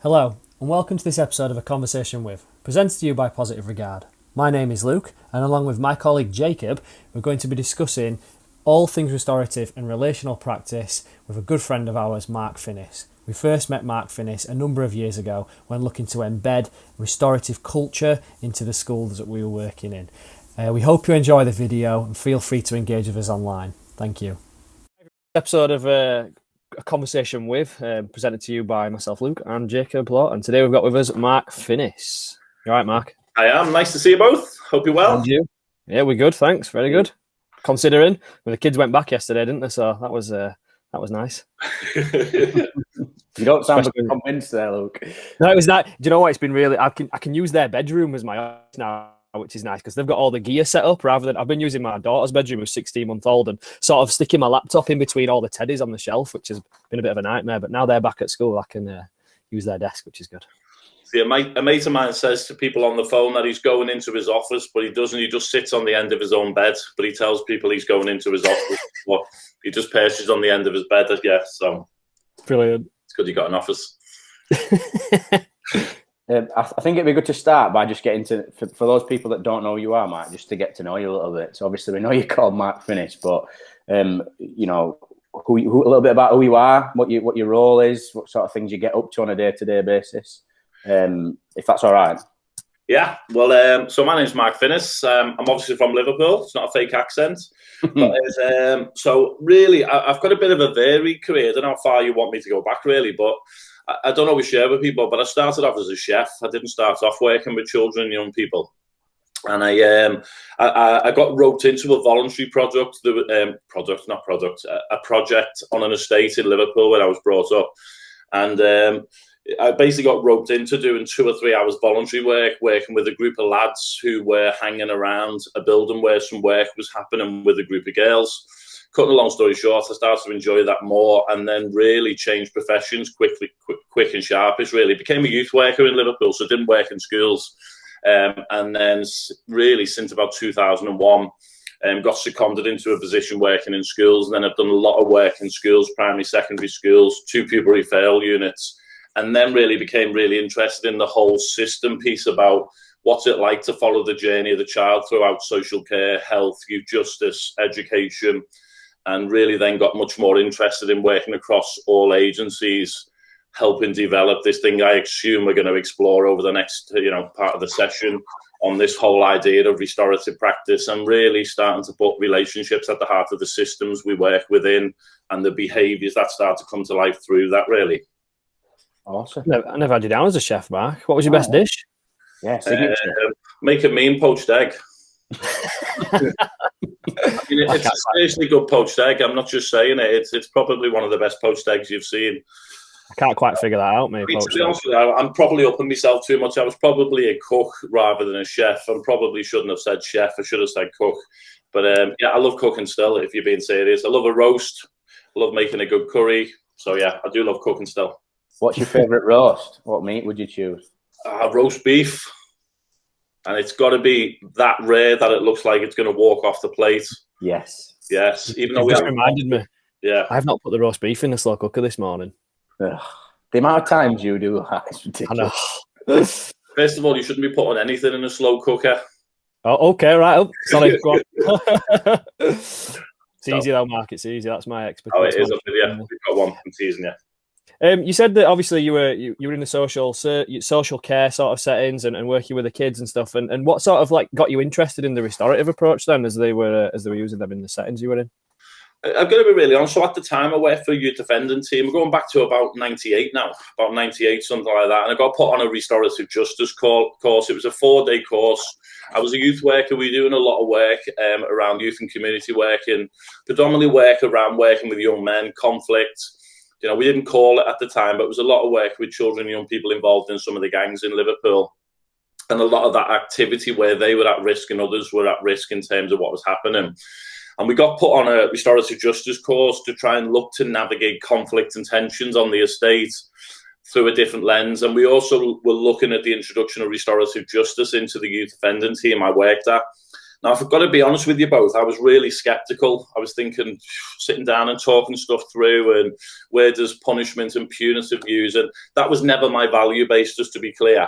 Hello, and welcome to this episode of A Conversation With, presented to you by Positive Regard. My name is Luke, and along with my colleague Jacob, we're going to be discussing all things restorative and relational practice with a good friend of ours, Mark Finnis. We first met Mark Finnis a number of years ago when looking to embed restorative culture into the schools that we were working in. We hope you enjoy the video and feel free to engage with us online. Thank you. Episode of A Conversation With, presented to you by myself, Luke, and Jacob Lott. And today we've got with us Mark Finnis. You all right, Mark? I am. Nice to see you both. Hope you're well. And you? Yeah, we're good, thanks. Very good. Considering the kids went back yesterday, didn't they? So that was nice. You don't sound convinced there, Luke. No, it was that. Do you know what? It's been really. I can use their bedroom as my office now, which is nice because they've got all the gear set up rather than I've been using my daughter's bedroom, who's 16-month-old, and sort of sticking my laptop in between all the teddies on the shelf, which has been a bit of a nightmare. But now they're back at school, I can use their desk, which is good. See, a mate of mine says to people on the phone that he's going into his office, but he doesn't. He just sits on the end of his own bed, but he tells people he's going into his office. But he just perches on the end of his bed, I guess. So Brilliant. It's good you got an office. I think it'd be good to start by just getting to, for those people that don't know who you are, Mark, just to get to know you a little bit. So obviously we know you're called Mark Finnis, but you know, a little bit about who you are, what your role is, what sort of things you get up to on a day-to-day basis, if that's all right. Yeah, well, so my name's Mark Finnis. I'm obviously from Liverpool. It's not a fake accent. But, so really, I've got a bit of a varied career. I don't know how far you want me to go back, really, but I don't always share with people. But I started off as a chef. I didn't start off working with children and young people. And I got roped into a voluntary project on an estate in Liverpool where I was brought up. And I basically got roped into doing 2 or 3 hours voluntary work, working with a group of lads who were hanging around a building where some work was happening with a group of girls. Cutting a long story short, I started to enjoy that more and then really changed professions quick and sharpish, really. Became a youth worker in Liverpool, so didn't work in schools. And then really since about 2001, got seconded into a position working in schools. And then I've done a lot of work in schools, primary, secondary schools, 2 pupil referral units. And then really became really interested in the whole system piece about what's it like to follow the journey of the child throughout social care, health, youth justice, education, and really then got much more interested in working across all agencies, helping develop this thing I assume we're going to explore over the next part of the session on this whole idea of restorative practice and really starting to put relationships at the heart of the systems we work within and the behaviours that start to come to life through that, really. Awesome. I never had you down as a chef, Mark. What was your best dish? Yeah, make a mean poached egg. I mean, it's a seriously good poached egg. I'm not just saying it. It's probably one of the best poached eggs you've seen. I can't quite figure that out, mate. To be honest with you, I'm probably upping myself too much. I was probably a cook rather than a chef. I probably shouldn't have said chef. I should have said cook. But yeah, I love cooking still, if you're being serious. I love a roast. I love making a good curry. So yeah, I do love cooking still. What's your favourite roast? What meat would you choose? Roast beef. And it's got to be that rare that it looks like it's going to walk off the plate. Yes. Even though just reminded me. Yeah. I've not put the roast beef in the slow cooker this morning. Ugh. The amount of times you do that is ridiculous. I know. First of all, you shouldn't be putting anything in a slow cooker. Oh, okay, right. Oh, sorry. Go on. It's easy though, Mark. It's easy. That's my expertise. Oh, it is up with you. We've got one from teasing you. You said that obviously you were in the social care sort of settings and working with the kids and stuff. And what sort of like got you interested in the restorative approach then, as they were using them in the settings you were in? I've got to be really honest. So at the time, I worked for a youth defending team. We're going back to about 98 now, about 98, something like that. And I got put on a restorative justice course. It was a 4-day course. I was a youth worker. We were doing a lot of work around youth and community work, and predominantly work around working with young men, conflict. We didn't call it at the time, but it was a lot of work with children and young people involved in some of the gangs in Liverpool. And a lot of that activity where they were at risk and others were at risk in terms of what was happening. And we got put on a restorative justice course to try and look to navigate conflict and tensions on the estate through a different lens. And we also were looking at the introduction of restorative justice into the youth offending team I worked at. Now, if I've got to be honest with you both, I was really skeptical. I was thinking, sitting down and talking stuff through, and where does punishment and punitive use, and that was never my value base, just to be clear.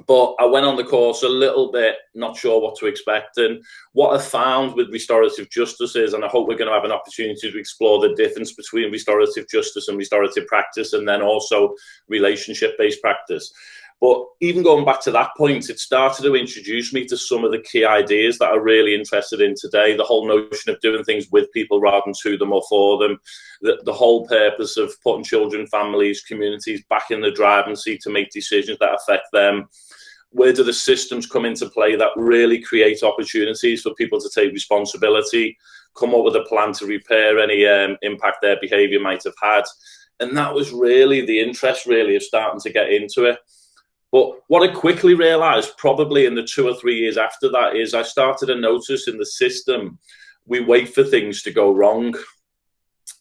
But I went on the course a little bit, not sure what to expect. And what I found with restorative justice is, and I hope we're going to have an opportunity to explore the difference between restorative justice and restorative practice, and then also relationship-based practice. But even going back to that point, it started to introduce me to some of the key ideas that I'm really interested in today. The whole notion of doing things with people rather than to them or for them. The whole purpose of putting children, families, communities back in the driving seat to make decisions that affect them. Where do the systems come into play that really create opportunities for people to take responsibility, come up with a plan to repair any impact their behaviour might have had. And that was really the interest, really, of starting to get into it. But what I quickly realised, probably in the 2 or 3 years after that, is I started to notice in the system, we wait for things to go wrong.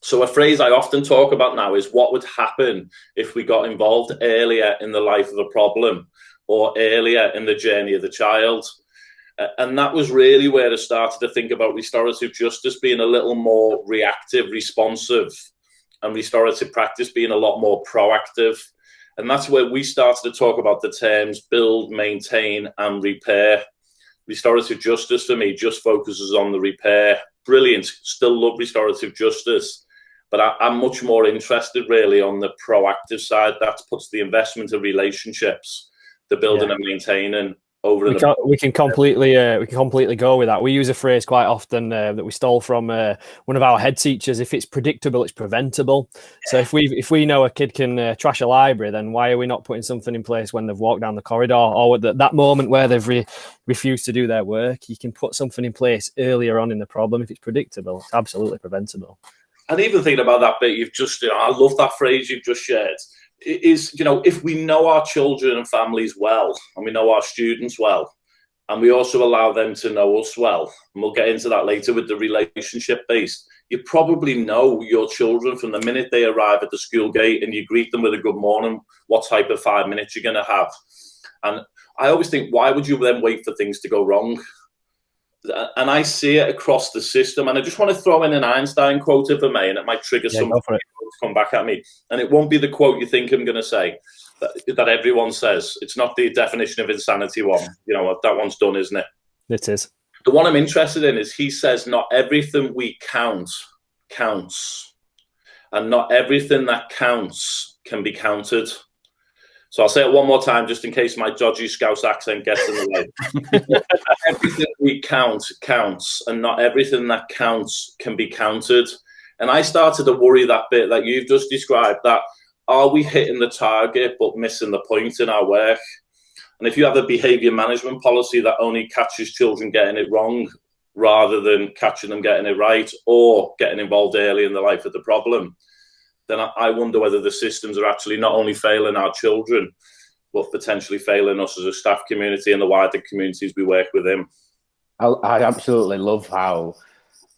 So a phrase I often talk about now is what would happen if we got involved earlier in the life of a problem or earlier in the journey of the child. And that was really where I started to think about restorative justice being a little more reactive, responsive, and restorative practice being a lot more proactive. And that's where we started to talk about the terms build, maintain, and repair. Restorative justice for me just focuses on the repair. Brilliant. Still love restorative justice. But I'm much more interested really on the proactive side. That puts the investment of relationships, the building and maintaining over. We can completely go with that. We use a phrase quite often that we stole from one of our head teachers. If it's predictable, it's preventable. So if we know a kid can trash a library, then why are we not putting something in place when they've walked down the corridor, or that moment where they've refused to do their work? You can put something in place earlier on in the problem. If it's predictable, it's absolutely preventable. And even thinking about that bit you've just, I love that phrase you've just shared. Is, if we know our children and families well, and we know our students well, and we also allow them to know us well, and we'll get into that later with the relationship based, you probably know your children from the minute they arrive at the school gate and you greet them with a good morning, what type of 5 minutes you're going to have. And I always think, why would you then wait for things to go wrong? And I see it across the system. And I just want to throw in an Einstein quote, if I may, and it might trigger some people to come back at me. And it won't be the quote you think I'm going to say, that everyone says. It's not the definition of insanity one. That one's done, isn't it? It is. The one I'm interested in is he says, not everything we count counts. And not everything that counts can be counted. So I'll say it one more time, just in case my dodgy Scouse accent gets in the way. Everything we count counts, and not everything that counts can be counted. And I started to worry that bit that you've just described, that are we hitting the target but missing the point in our work? And if you have a behaviour management policy that only catches children getting it wrong rather than catching them getting it right, or getting involved early in the life of the problem, then I wonder whether the systems are actually not only failing our children, but potentially failing us as a staff community and the wider communities we work within. I absolutely love how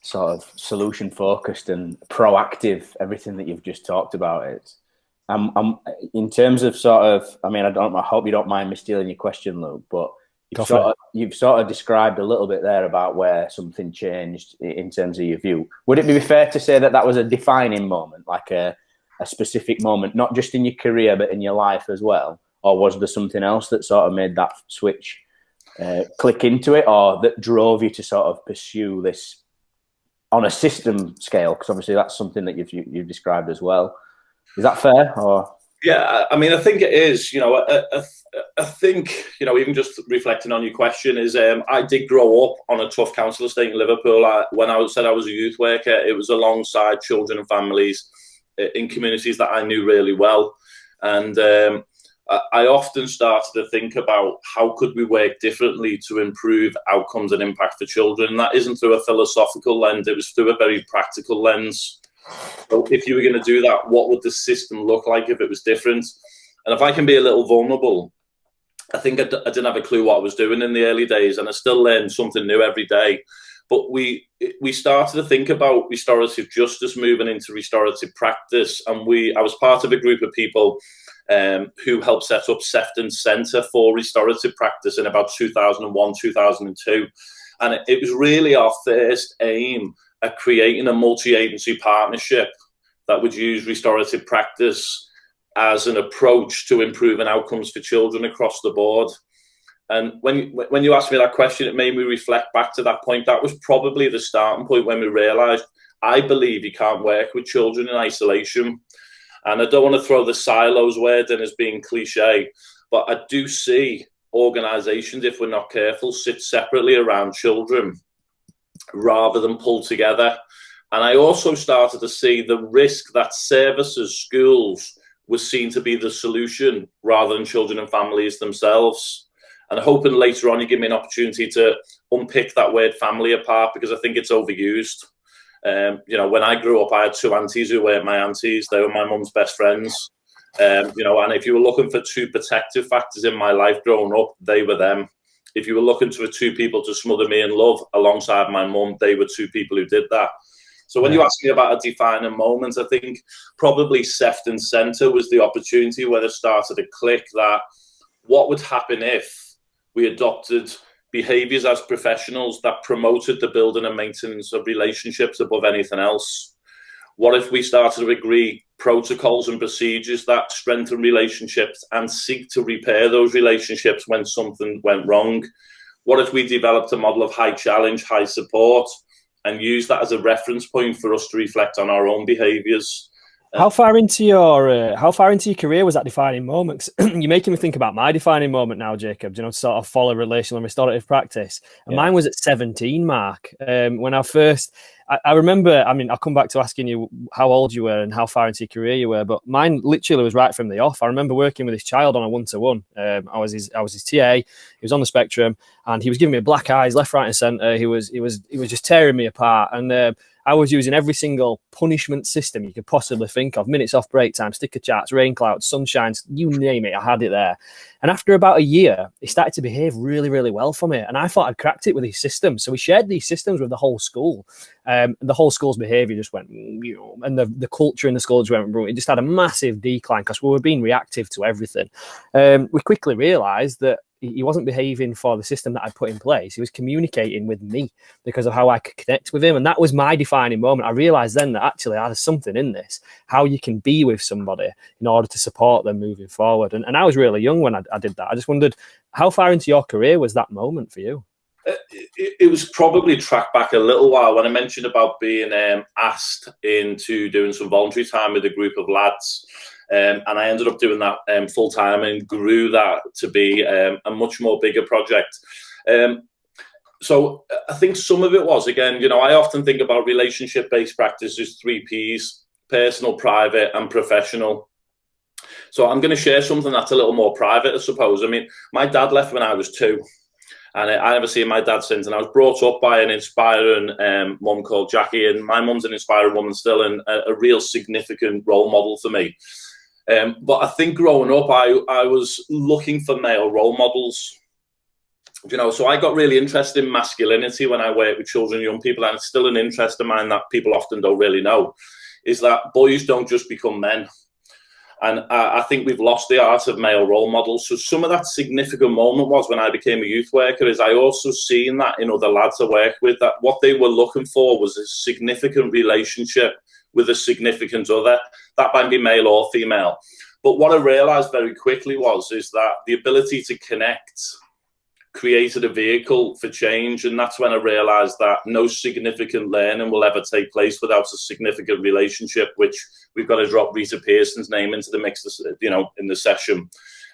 sort of solution focused and proactive everything that you've just talked about is. In terms of sort of, I hope you don't mind me stealing your question, Luke, but you've sort of described a little bit there about where something changed in terms of your view. Would it be fair to say that that was a defining moment, like a specific moment, not just in your career, but in your life as well? Or was there something else that sort of made that switch click into it, or that drove you to sort of pursue this on a system scale? Because obviously that's something that you've described as well. Is that fair? Or yeah, I think it is. I think, even just reflecting on your question is, I did grow up on a tough council estate in Liverpool. When I said I was a youth worker, it was alongside children and families in communities that I knew really well. And I often started to think about how could we work differently to improve outcomes and impact for children. And that isn't through a philosophical lens, it was through a very practical lens. So if you were going to do that, what would the system look like if it was different? And if I can be a little vulnerable, I think I didn't have a clue what I was doing in the early days, and I still learn something new every day. But we started to think about restorative justice moving into restorative practice, and I was part of a group of people who helped set up Sefton Centre for Restorative Practice in about 2001, 2002. And it was really our first aim at creating a multi-agency partnership that would use restorative practice as an approach to improving outcomes for children across the board. And when you asked me that question, it made me reflect back to that point. That was probably the starting point when we realised, I believe you can't work with children in isolation. And I don't want to throw the silos word in as being cliche, but I do see organisations, if we're not careful, sit separately around children rather than pull together. And I also started to see the risk that services, schools, was seen to be the solution rather than children and families themselves. And I'm hoping later on you give me an opportunity to unpick that word family apart, because I think it's overused. You know, when I grew up, I had two aunties who weren't my aunties. They were my mum's best friends. You know, and if you were looking for two protective factors in my life growing up, they were them. If you were looking for two people to smother me in love alongside my mum, they were two people who did that. So when you ask me about a defining moment, I think probably Sefton Centre was the opportunity where it started to click that what would happen if we adopted behaviours as professionals that promoted the building and maintenance of relationships above anything else? What if we started to agree protocols and procedures that strengthen relationships and seek to repair those relationships when something went wrong? What if we developed a model of high challenge, high support, and use that as a reference point for us to reflect on our own behaviours? How far into your career was that defining moment? You're making me think about my defining moment now, Jacob. You know, to sort of follow relational and restorative practice. And mine was at 17, Mark. When I remember, I mean, I'll come back to asking you how old you were and how far into your career you were, but mine literally was right from the off. I remember working with this child on a one-to-one. I was his TA. He was on the spectrum, and he was giving me black eyes, left, right, and centre. He was just tearing me apart, and I was using every single punishment system you could possibly think of. Minutes off break time, sticker charts, rain clouds, sunshines, you name it, I had it there. And after about a year, he started to behave really, really well for me. And I thought I'd cracked it with these systems. So we shared these systems with the whole school. And the whole school's behaviour just went, and the culture in the school just went, it just had a massive decline because we were being reactive to everything. We quickly realised that he wasn't behaving for the system that I put in place. He was communicating with me because of how I could connect with him. And that was my defining moment. I realized then that actually there's something in this, how you can be with somebody in order to support them moving forward. And I was really young when I did that. I just wondered, how far into your career was that moment for you? It was probably tracked back a little while when I mentioned about being asked into doing some voluntary time with a group of lads. And I ended up doing that full time and grew that to be a much more bigger project. So I think some of it was, again, you know, I often think about relationship-based practice as 3 Ps: personal, private, and professional. So I'm going to share something that's a little more private, I suppose. I mean, my dad left when I was 2. And I never seen my dad since. And I was brought up by an inspiring mum called Jackie. And my mum's an inspiring woman still, and a real significant role model for me. But I think growing up, I was looking for male role models. You know, so I got really interested in masculinity when I work with children and young people. And it's still an interest of mine that people often don't really know, is that boys don't just become men. And I think we've lost the art of male role models. So some of that significant moment was when I became a youth worker, is I also seen that in other lads I work with, that what they were looking for was a significant relationship with a significant other. That might be male or female. But what I realized very quickly is that the ability to connect created a vehicle for change. And that's when I realized that no significant learning will ever take place without a significant relationship, which we've got to drop Rita Pearson's name into the mix, you know, in the session.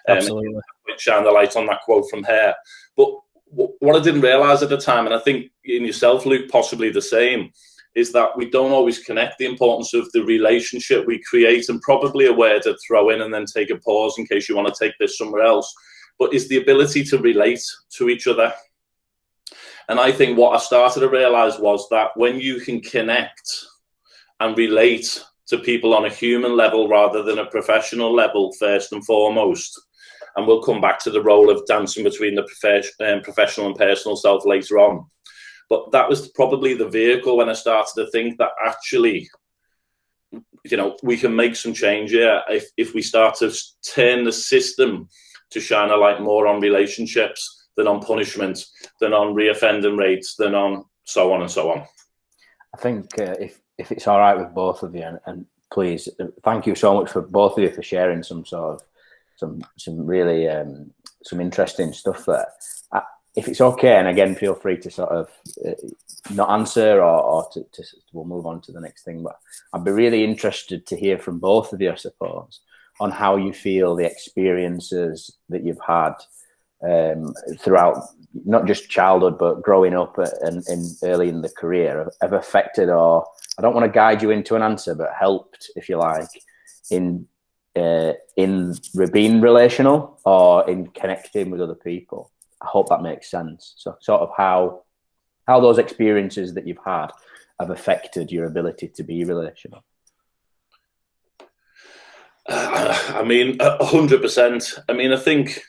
Absolutely. Shine the light on that quote from her. But what I didn't realize at the time, and I think in yourself, Luke, possibly the same, is that we don't always connect the importance of the relationship we create, and probably a word to throw in and then take a pause in case you want to take this somewhere else, but is the ability to relate to each other. And I think what I started to realize was that when you can connect and relate to people on a human level rather than a professional level, first and foremost, and we'll come back to the role of dancing between the professional and personal self later on. But that was probably the vehicle when I started to think that actually, you know, we can make some change here if we start to turn the system to shine a light more on relationships than on punishment, than on reoffending rates, than on so on and so on. I think if it's all right with both of you, and please, thank you so much for both of you for sharing some really some interesting stuff there. If it's okay, and again, feel free to sort of not answer or we'll move on to the next thing. But I'd be really interested to hear from both of you, I suppose, on how you feel the experiences that you've had throughout not just childhood but growing up and early in the career have affected, or I don't want to guide you into an answer, but helped, if you like, in being relational or in connecting with other people. I hope that makes sense. So sort of how those experiences that you've had have affected your ability to be relational. I mean, 100%. I mean, I think,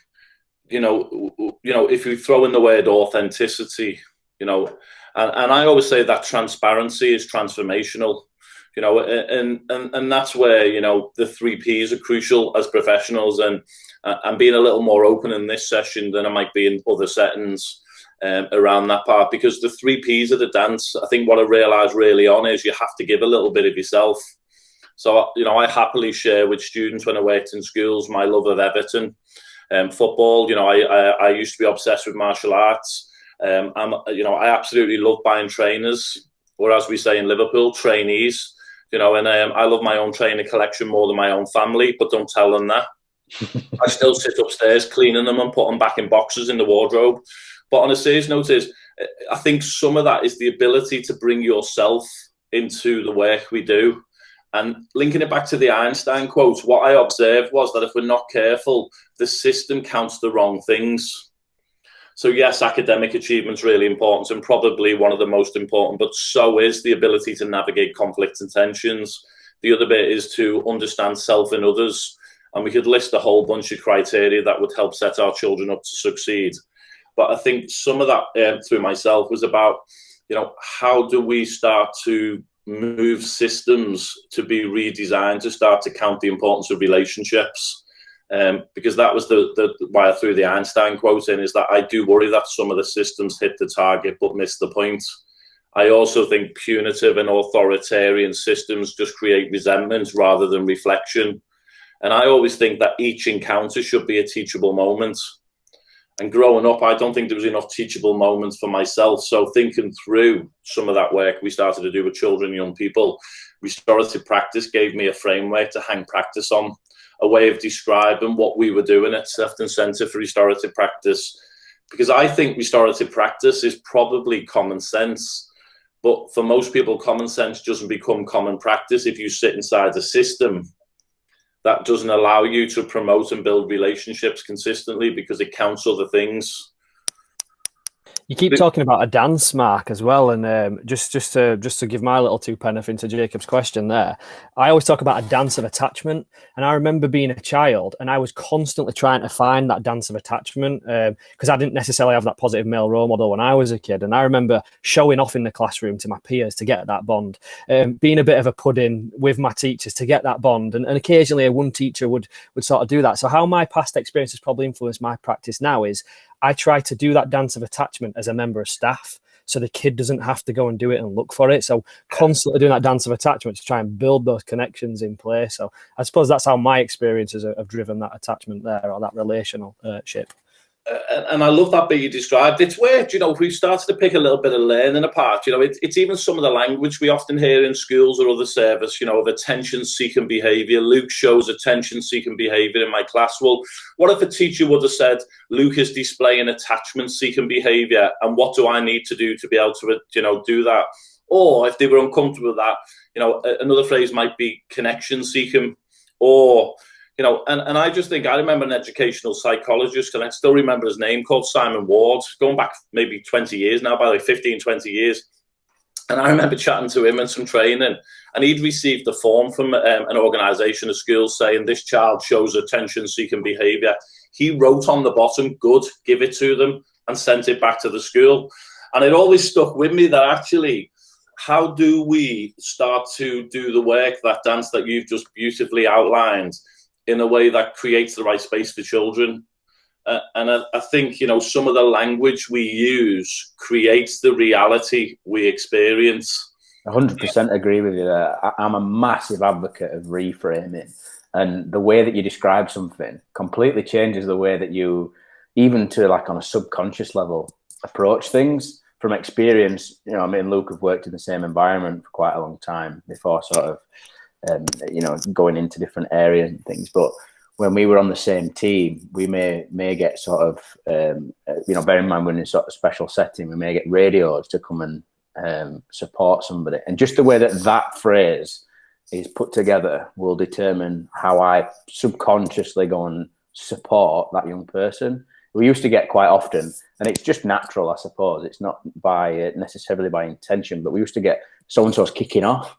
you know, if you throw in the word authenticity, you know, and I always say that transparency is transformational, you know, and that's where, you know, the 3 Ps are crucial as professionals, and being a little more open in this session than I might be in other settings around that part, because the 3 Ps of the dance, I think what I realized really on is you have to give a little bit of yourself. So, you know, I happily share with students when I worked in schools my love of Everton, football. You know, I used to be obsessed with martial arts. You know, I absolutely love buying trainers, or as we say in Liverpool, trainees. You know, and I love my own trainer collection more than my own family, but don't tell them that. I still sit upstairs cleaning them and put them back in boxes in the wardrobe. But on a serious note is, I think some of that is the ability to bring yourself into the work we do. And linking it back to the Einstein quote, what I observed was that if we're not careful, the system counts the wrong things. So yes, academic achievement's really important and probably one of the most important, but so is the ability to navigate conflicts and tensions. The other bit is to understand self and others. And we could list a whole bunch of criteria that would help set our children up to succeed. But I think some of that through myself was about, you know, how do we start to move systems to be redesigned to start to count the importance of relationships? Because that was the why I threw the Einstein quote in, is that I do worry that some of the systems hit the target but miss the point. I also think punitive and authoritarian systems just create resentment rather than reflection. And I always think that each encounter should be a teachable moment. And growing up, I don't think there was enough teachable moments for myself. So thinking through some of that work we started to do with children and young people, restorative practice gave me a framework to hang practice on, a way of describing what we were doing at Sefton Centre for Restorative Practice. Because I think restorative practice is probably common sense. But for most people, common sense doesn't become common practice if you sit inside a system that doesn't allow you to promote and build relationships consistently because it counts other things. You keep talking about a dance, Mark, as well, and just to give my little 2 pence into Jacob's question there, I always talk about a dance of attachment, and I remember being a child, and I was constantly trying to find that dance of attachment because I didn't necessarily have that positive male role model when I was a kid, and I remember showing off in the classroom to my peers to get that bond, being a bit of a pudding with my teachers to get that bond, and occasionally one teacher would sort of do that. So how my past experience has probably influenced my practice now is I try to do that dance of attachment as a member of staff, so the kid doesn't have to go and do it and look for it. So constantly doing that dance of attachment to try and build those connections in place. So I suppose that's how my experiences have driven that attachment there, or that relationship. And I love that bit you described. It's where, you know, we've started to pick a little bit of learning apart. You know, it's even some of the language we often hear in schools or other service, you know, of attention-seeking behaviour. Luke shows attention-seeking behaviour in my class. Well, what if a teacher would have said, Luke is displaying attachment-seeking behaviour, and what do I need to do to be able to, you know, do that? Or if they were uncomfortable with that, you know, another phrase might be connection-seeking, or... You know, and I just think, I remember an educational psychologist, and I still remember his name, called Simon Ward, going back maybe 20 years now, by like 15, 20 years. And I remember chatting to him and some training, and he'd received a form from an organisation of schools saying this child shows attention-seeking behaviour. He wrote on the bottom, good, give it to them, and sent it back to the school. And it always stuck with me that actually, how do we start to do the work, that dance that you've just beautifully outlined, in a way that creates the right space for children? I think, some of the language we use creates the reality we experience. 100% agree with you there. I'm a massive advocate of reframing, and the way that you describe something completely changes the way that you, even to like on a subconscious level, approach things from experience. Me and Luke have worked in the same environment for quite a long time before sort of, going into different areas and things. But when we were on the same team, we may get sort of, bear in mind we're in a sort of special setting, we may get radios to come and support somebody, and just the way that phrase is put together will determine how I subconsciously go and support that young person. We used to get quite often, and it's just natural, I suppose. It's not by necessarily by intention, but we used to get so and so's kicking off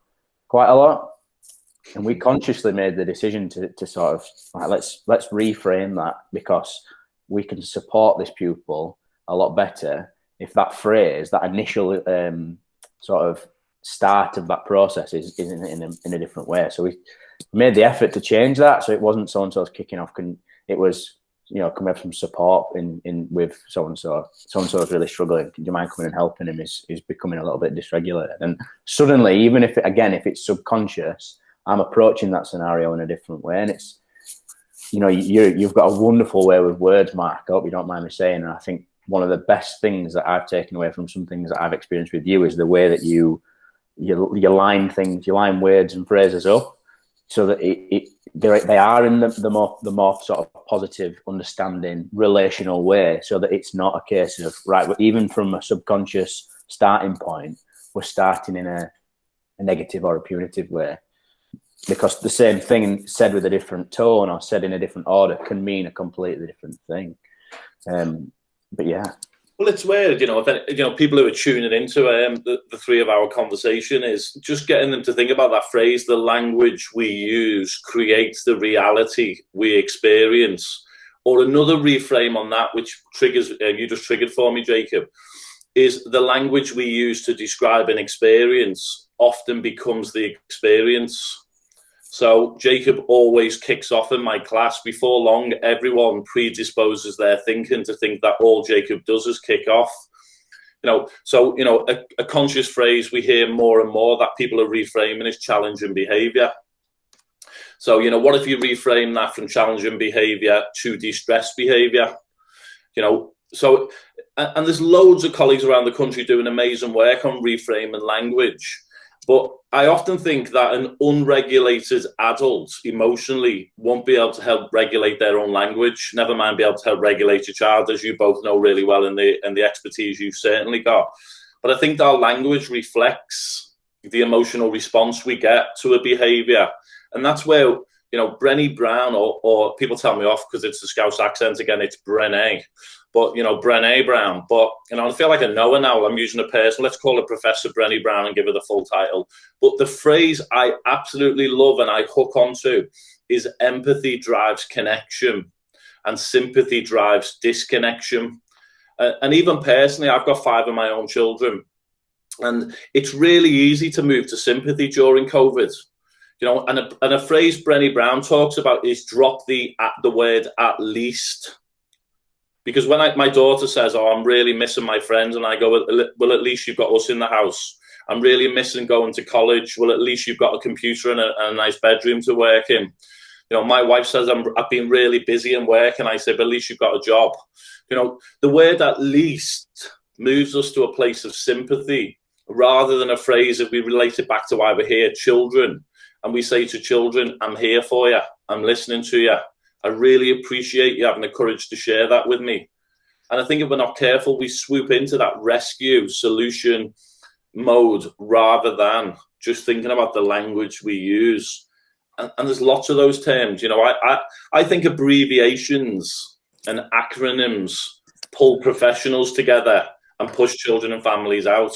quite a lot, and we consciously made the decision to sort of like, let's reframe that, because we can support this pupil a lot better if that phrase, that initial sort of start of that process is in a different way. So we made the effort to change that, so it wasn't so and so's kicking off. It was, can we have some support in with so and so? So and so is really struggling. Do you mind coming and helping him? Is becoming a little bit dysregulated, and suddenly, even if it's subconscious, I'm approaching that scenario in a different way, and it's, you've got a wonderful way with words, Mark. I hope you don't mind me saying. And I think one of the best things that I've taken away from some things that I've experienced with you is the way that you line words and phrases up so that they are in the more sort of positive, understanding, relational way, so that it's not a case of, right, even from a subconscious starting point, we're starting in a negative or a punitive way, because the same thing said with a different tone or said in a different order can mean a completely different thing. But yeah. Well, it's weird, people who are tuning into the three of our conversation is just getting them to think about that phrase, the language we use creates the reality we experience. Or another reframe on that, which triggers, you just triggered for me, Jacob, is the language we use to describe an experience often becomes the experience. So Jacob always kicks off in my class. Before long, everyone predisposes their thinking to think that all Jacob does is kick off. A conscious phrase we hear more and more that people are reframing is challenging behavior. So, what if you reframe that from challenging behavior to de-stress behavior? And there's loads of colleagues around the country doing amazing work on reframing language. But I often think that an unregulated adult emotionally won't be able to help regulate their own language, never mind be able to help regulate your child, as you both know really well in the expertise you've certainly got. But I think our language reflects the emotional response we get to a behaviour. And that's where, Brené Brown, or people tell me off because it's the Scouse accent again, it's Brené. But, Brené Brown. But, I feel like I know her now. I'm using a person. Let's call her Professor Brené Brown and give her the full title. But the phrase I absolutely love and I hook onto is empathy drives connection and sympathy drives disconnection. And even personally, I've got 5 of my own children. And it's really easy to move to sympathy during COVID. And a phrase Brené Brown talks about is drop the word at least. Because when my daughter says, oh, I'm really missing my friends, and I go, well, at least you've got us in the house. I'm really missing going to college. Well, at least you've got a computer and a nice bedroom to work in. My wife says, I've been really busy in work, and I say, but at least you've got a job. The word at least moves us to a place of sympathy rather than a phrase if we relate it back to why we're here, children. And we say to children, I'm here for you. I'm listening to you. I really appreciate you having the courage to share that with me. And I think if we're not careful, we swoop into that rescue solution mode rather than just thinking about the language we use. And there's lots of those terms. I think abbreviations and acronyms pull professionals together and push children and families out.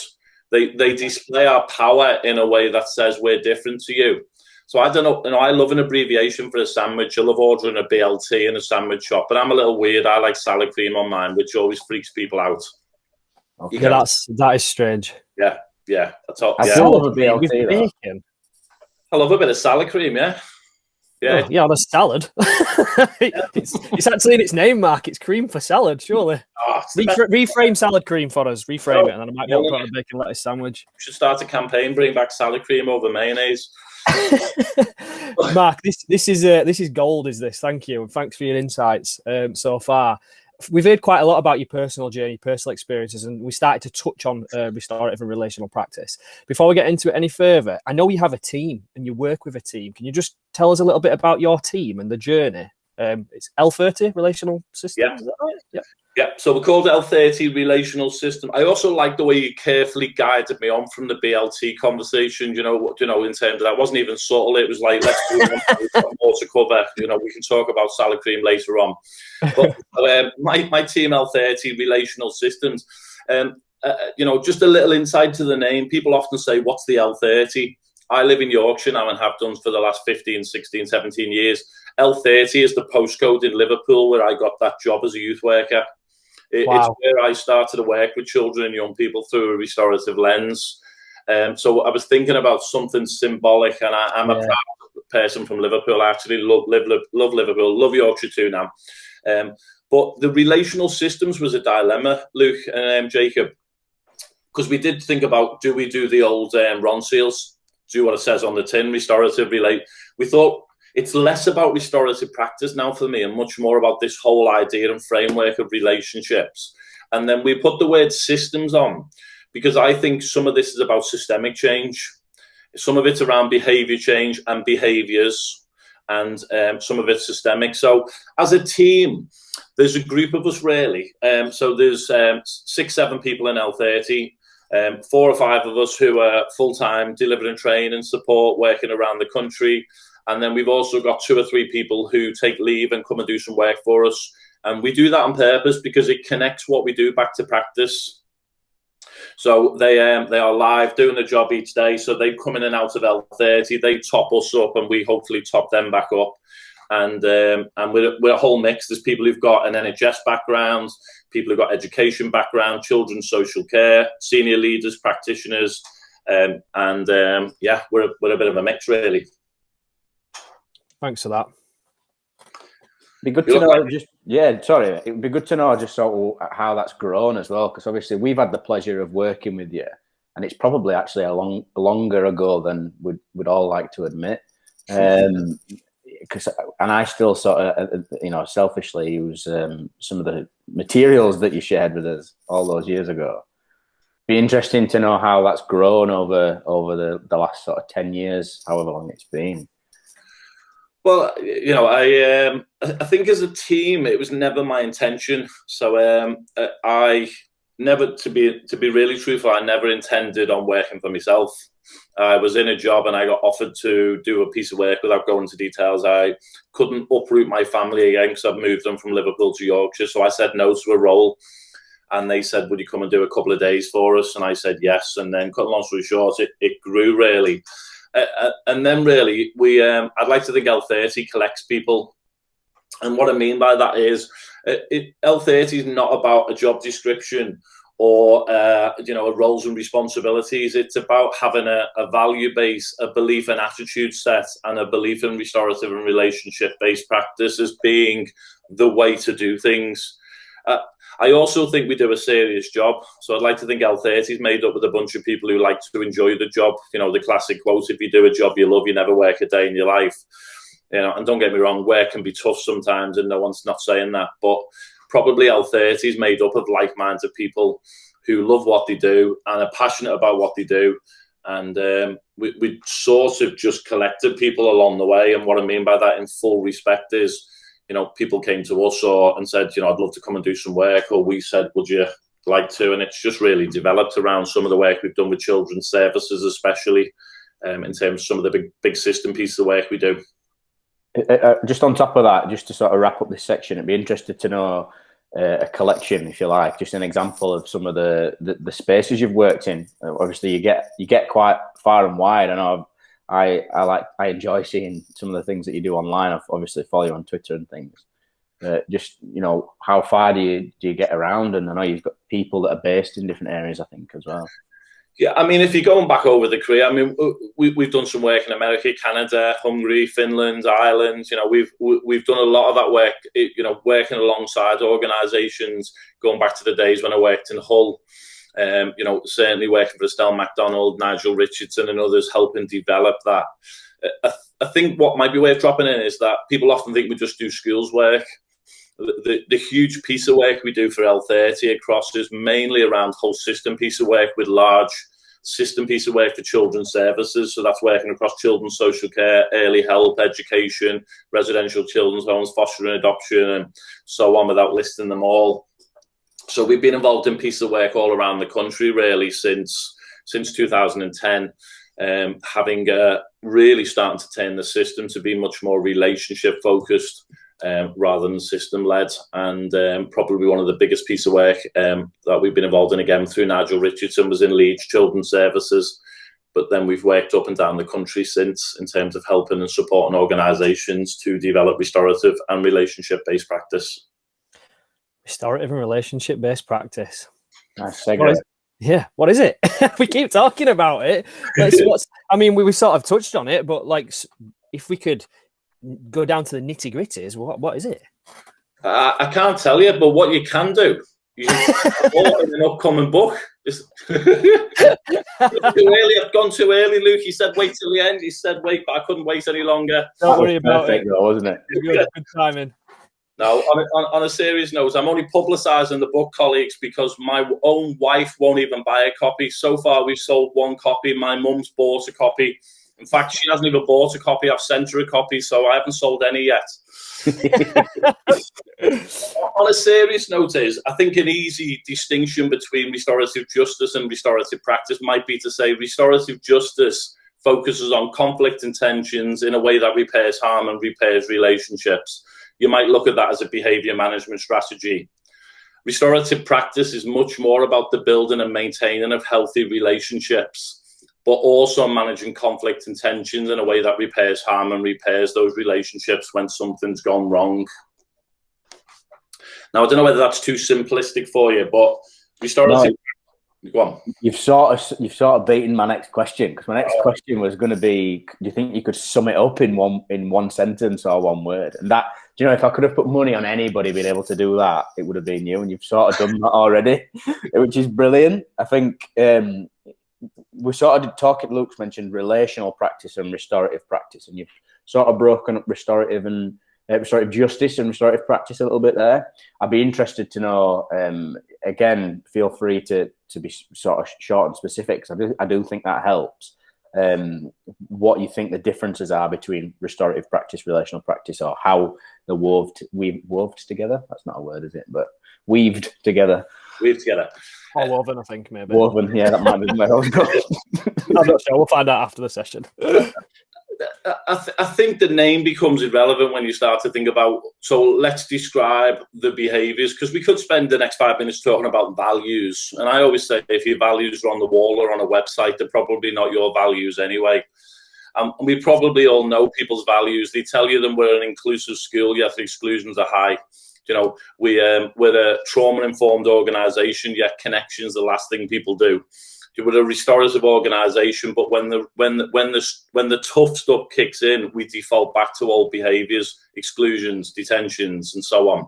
They display our power in a way that says we're different to you. So I don't know, I love an abbreviation for a sandwich. I love ordering a BLT in a sandwich shop, but I'm a little weird. I like salad cream on mine, which always freaks people out. Okay. Yeah, that is strange. Yeah. I still love a BLT. I love a bit of salad cream, yeah. Yeah, Oh, yeah, on a salad. It's actually in its name, Mark. It's cream for salad, surely. it's the best. Reframe salad cream for us. Reframe Oh, it, and then I might be able to put on a bacon lettuce sandwich. We should start a campaign, bring back salad cream over mayonnaise. Mark, this is gold. Is this? Thank you, and thanks for your insights so far. We've heard quite a lot about your personal journey, personal experiences, and we started to touch on restorative and relational practice. Before we get into it any further, I know you have a team and you work with a team. Can you just tell us a little bit about your team and the journey? It's L30 Relational Systems, Yeah. Is that right? Yeah. Yeah, so we called it L30 Relational System. I also like the way you carefully guided me on from the BLT conversation, in terms of that. It wasn't even subtle. It was like, let's do we've got more to cover. We can talk about salad cream later on. But my team, L30 Relational Systems, just a little insight to the name. People often say, what's the L30? I live in Yorkshire now and have done for the last 15, 16, 17 years. L30 is the postcode in Liverpool where I got that job as a youth worker. It's where I started to work with children and young people through a restorative lens. So I was thinking about something symbolic, and I'm a proud person from Liverpool. I actually love Liverpool, love Yorkshire too now. But the relational systems was a dilemma, Luke and Jacob, because we did think about, do we do the old Ron Seals, do what it says on the tin, restorative relate. We thought, it's less about restorative practice now for me and much more about this whole idea and framework of relationships. And then we put the word systems on because I think some of this is about systemic change. Some of it's around behavior change and behaviors, and some of it's systemic. So as a team, there's a group of us really. So there's 6-7 people in L30. 4 or 5 of us who are full-time delivering training and support, working around the country. And then we've also got 2 or 3 people who take leave and come and do some work for us. And we do that on purpose because it connects what we do back to practice. So they are live doing the job each day. So they come in and out of L30, they top us up, and we hopefully top them back up. And we're a whole mix. There's people who've got an NHS background, people who've got education background, children's social care, senior leaders, practitioners, we're a bit of a mix really. Thanks for that. Be good to know. It would be good to know just sort of how that's grown as well, because obviously we've had the pleasure of working with you, and it's probably actually longer ago than we'd all like to admit. And I still sort of, selfishly use some of the materials that you shared with us all those years ago. Be interesting to know how that's grown over the last sort of 10 years, however long it's been. Well, I think as a team, it was never my intention. So I never, to be really truthful, I never intended on working for myself. I was in a job and I got offered to do a piece of work. Without going into details, I couldn't uproot my family again because I've moved them from Liverpool to Yorkshire. So I said no to a role, and they said, would you come and do a couple of days for us? And I said yes. And then, cut a long story short, it grew really. And then really, I'd like to think L30 collects people. And what I mean by that is L30 is not about a job description or, roles and responsibilities. It's about having a value base, a belief and attitude set, and a belief in restorative and relationship-based practice as being the way to do things. I also think we do a serious job. So I'd like to think L30 is made up with a bunch of people who like to enjoy the job. The classic quote, if you do a job you love, you never work a day in your life. And don't get me wrong, work can be tough sometimes, and no one's not saying that. But probably L30 is made up of like-minded people who love what they do and are passionate about what they do. And we sort of just collected people along the way. And what I mean by that, in full respect, is people came to us and said, I'd love to come and do some work, or we said, would you like to? And it's just really developed around some of the work we've done with children's services, especially in terms of some of the big system pieces of work we do. Just on top of that, just to sort of wrap up this section, I'd be interested to know a collection, if you like, just an example of some of the spaces you've worked in. Obviously, you get quite far and wide. I know I enjoy seeing some of the things that you do online. I obviously follow you on Twitter and things. Just how far do you get around? And I know you've got people that are based in different areas, I think, as well. Yeah, I mean, if you're going back over the career, I mean, we've done some work in America, Canada, Hungary, Finland, Ireland. You know, we've done a lot of that work. You know, working alongside organisations, going back to the days when I worked in Hull. You know, certainly working for Estelle MacDonald, Nigel Richardson, and others, helping develop that. I think what might be worth dropping in is that people often think we just do schools work. The huge piece of work we do for L30 across is mainly around whole system piece of work, with large system piece of work for children's services. So that's working across children's social care, early help, education, residential children's homes, foster and adoption, and so on, without listing them all. So we've been involved in pieces of work all around the country really since 2010, having really starting to turn the system to be much more relationship focused rather than system led, and probably one of the biggest piece of work that we've been involved in, again through Nigel Richardson, was in Leeds Children's Services. But then we've worked up and down the country since, in terms of helping and supporting organisations to develop restorative and relationship-based practice. Restorative and relationship-based practice. Nice segue. Yeah, what is it? We keep talking about it. I mean, we sort of touched on it, but like, if we could go down to the nitty-gritties, what is it? I can't tell you, but what you can do, you can in an upcoming book. Too early. I've gone too early, Luke. He said wait till the end. He said wait, but I couldn't wait any longer. Don't worry about it. Though, wasn't it? Good timing. No, on a serious note, I'm only publicising the book, colleagues, because my own wife won't even buy a copy. So far, we've sold one copy. My mum's bought a copy. In fact, she hasn't even bought a copy. I've sent her a copy, so I haven't sold any yet. On a serious note is, I think an easy distinction between restorative justice and restorative practice might be to say restorative justice focuses on conflict and tensions in a way that repairs harm and repairs relationships. You might look at that as a behaviour management strategy. Restorative practice is much more about the building and maintaining of healthy relationships, but also managing conflict and tensions in a way that repairs harm and repairs those relationships when something's gone wrong. Now, I don't know whether that's too simplistic for you, but restorative... No, go on. You've sort of beaten my next question, because my next question was going to be, do you think you could sum it up in one sentence or one word? And that, do you know, if I could have put money on anybody being able to do that, it would have been you, and you've sort of done that already, which is brilliant. I think we sort of talking. Luke's mentioned relational practice and restorative practice, and you've sort of broken up restorative and restorative justice and restorative practice a little bit there. I'd be interested to know. Again, feel free to be sort of short and specific, because I do think that helps. What you think the differences are between restorative practice, relational practice, or how they're woved together. That's not a word, is it? But weaved together. Weaved together. Or woven, I think, maybe. Woven, yeah, that might be where I was going. I'm not sure. We'll find out after the session. I think the name becomes irrelevant when you start to think about, so let's describe the behaviours, because we could spend the next 5 minutes talking about values. And I always say, if your values are on the wall or on a website, they're probably not your values anyway. We probably all know people's values. They tell you that we're an inclusive school, yet the exclusions are high. You know, we're a trauma-informed organisation, yet connection's the last thing people do. We're a restorative organisation, but when the tough stuff kicks in, we default back to old behaviours, exclusions, detentions, and so on.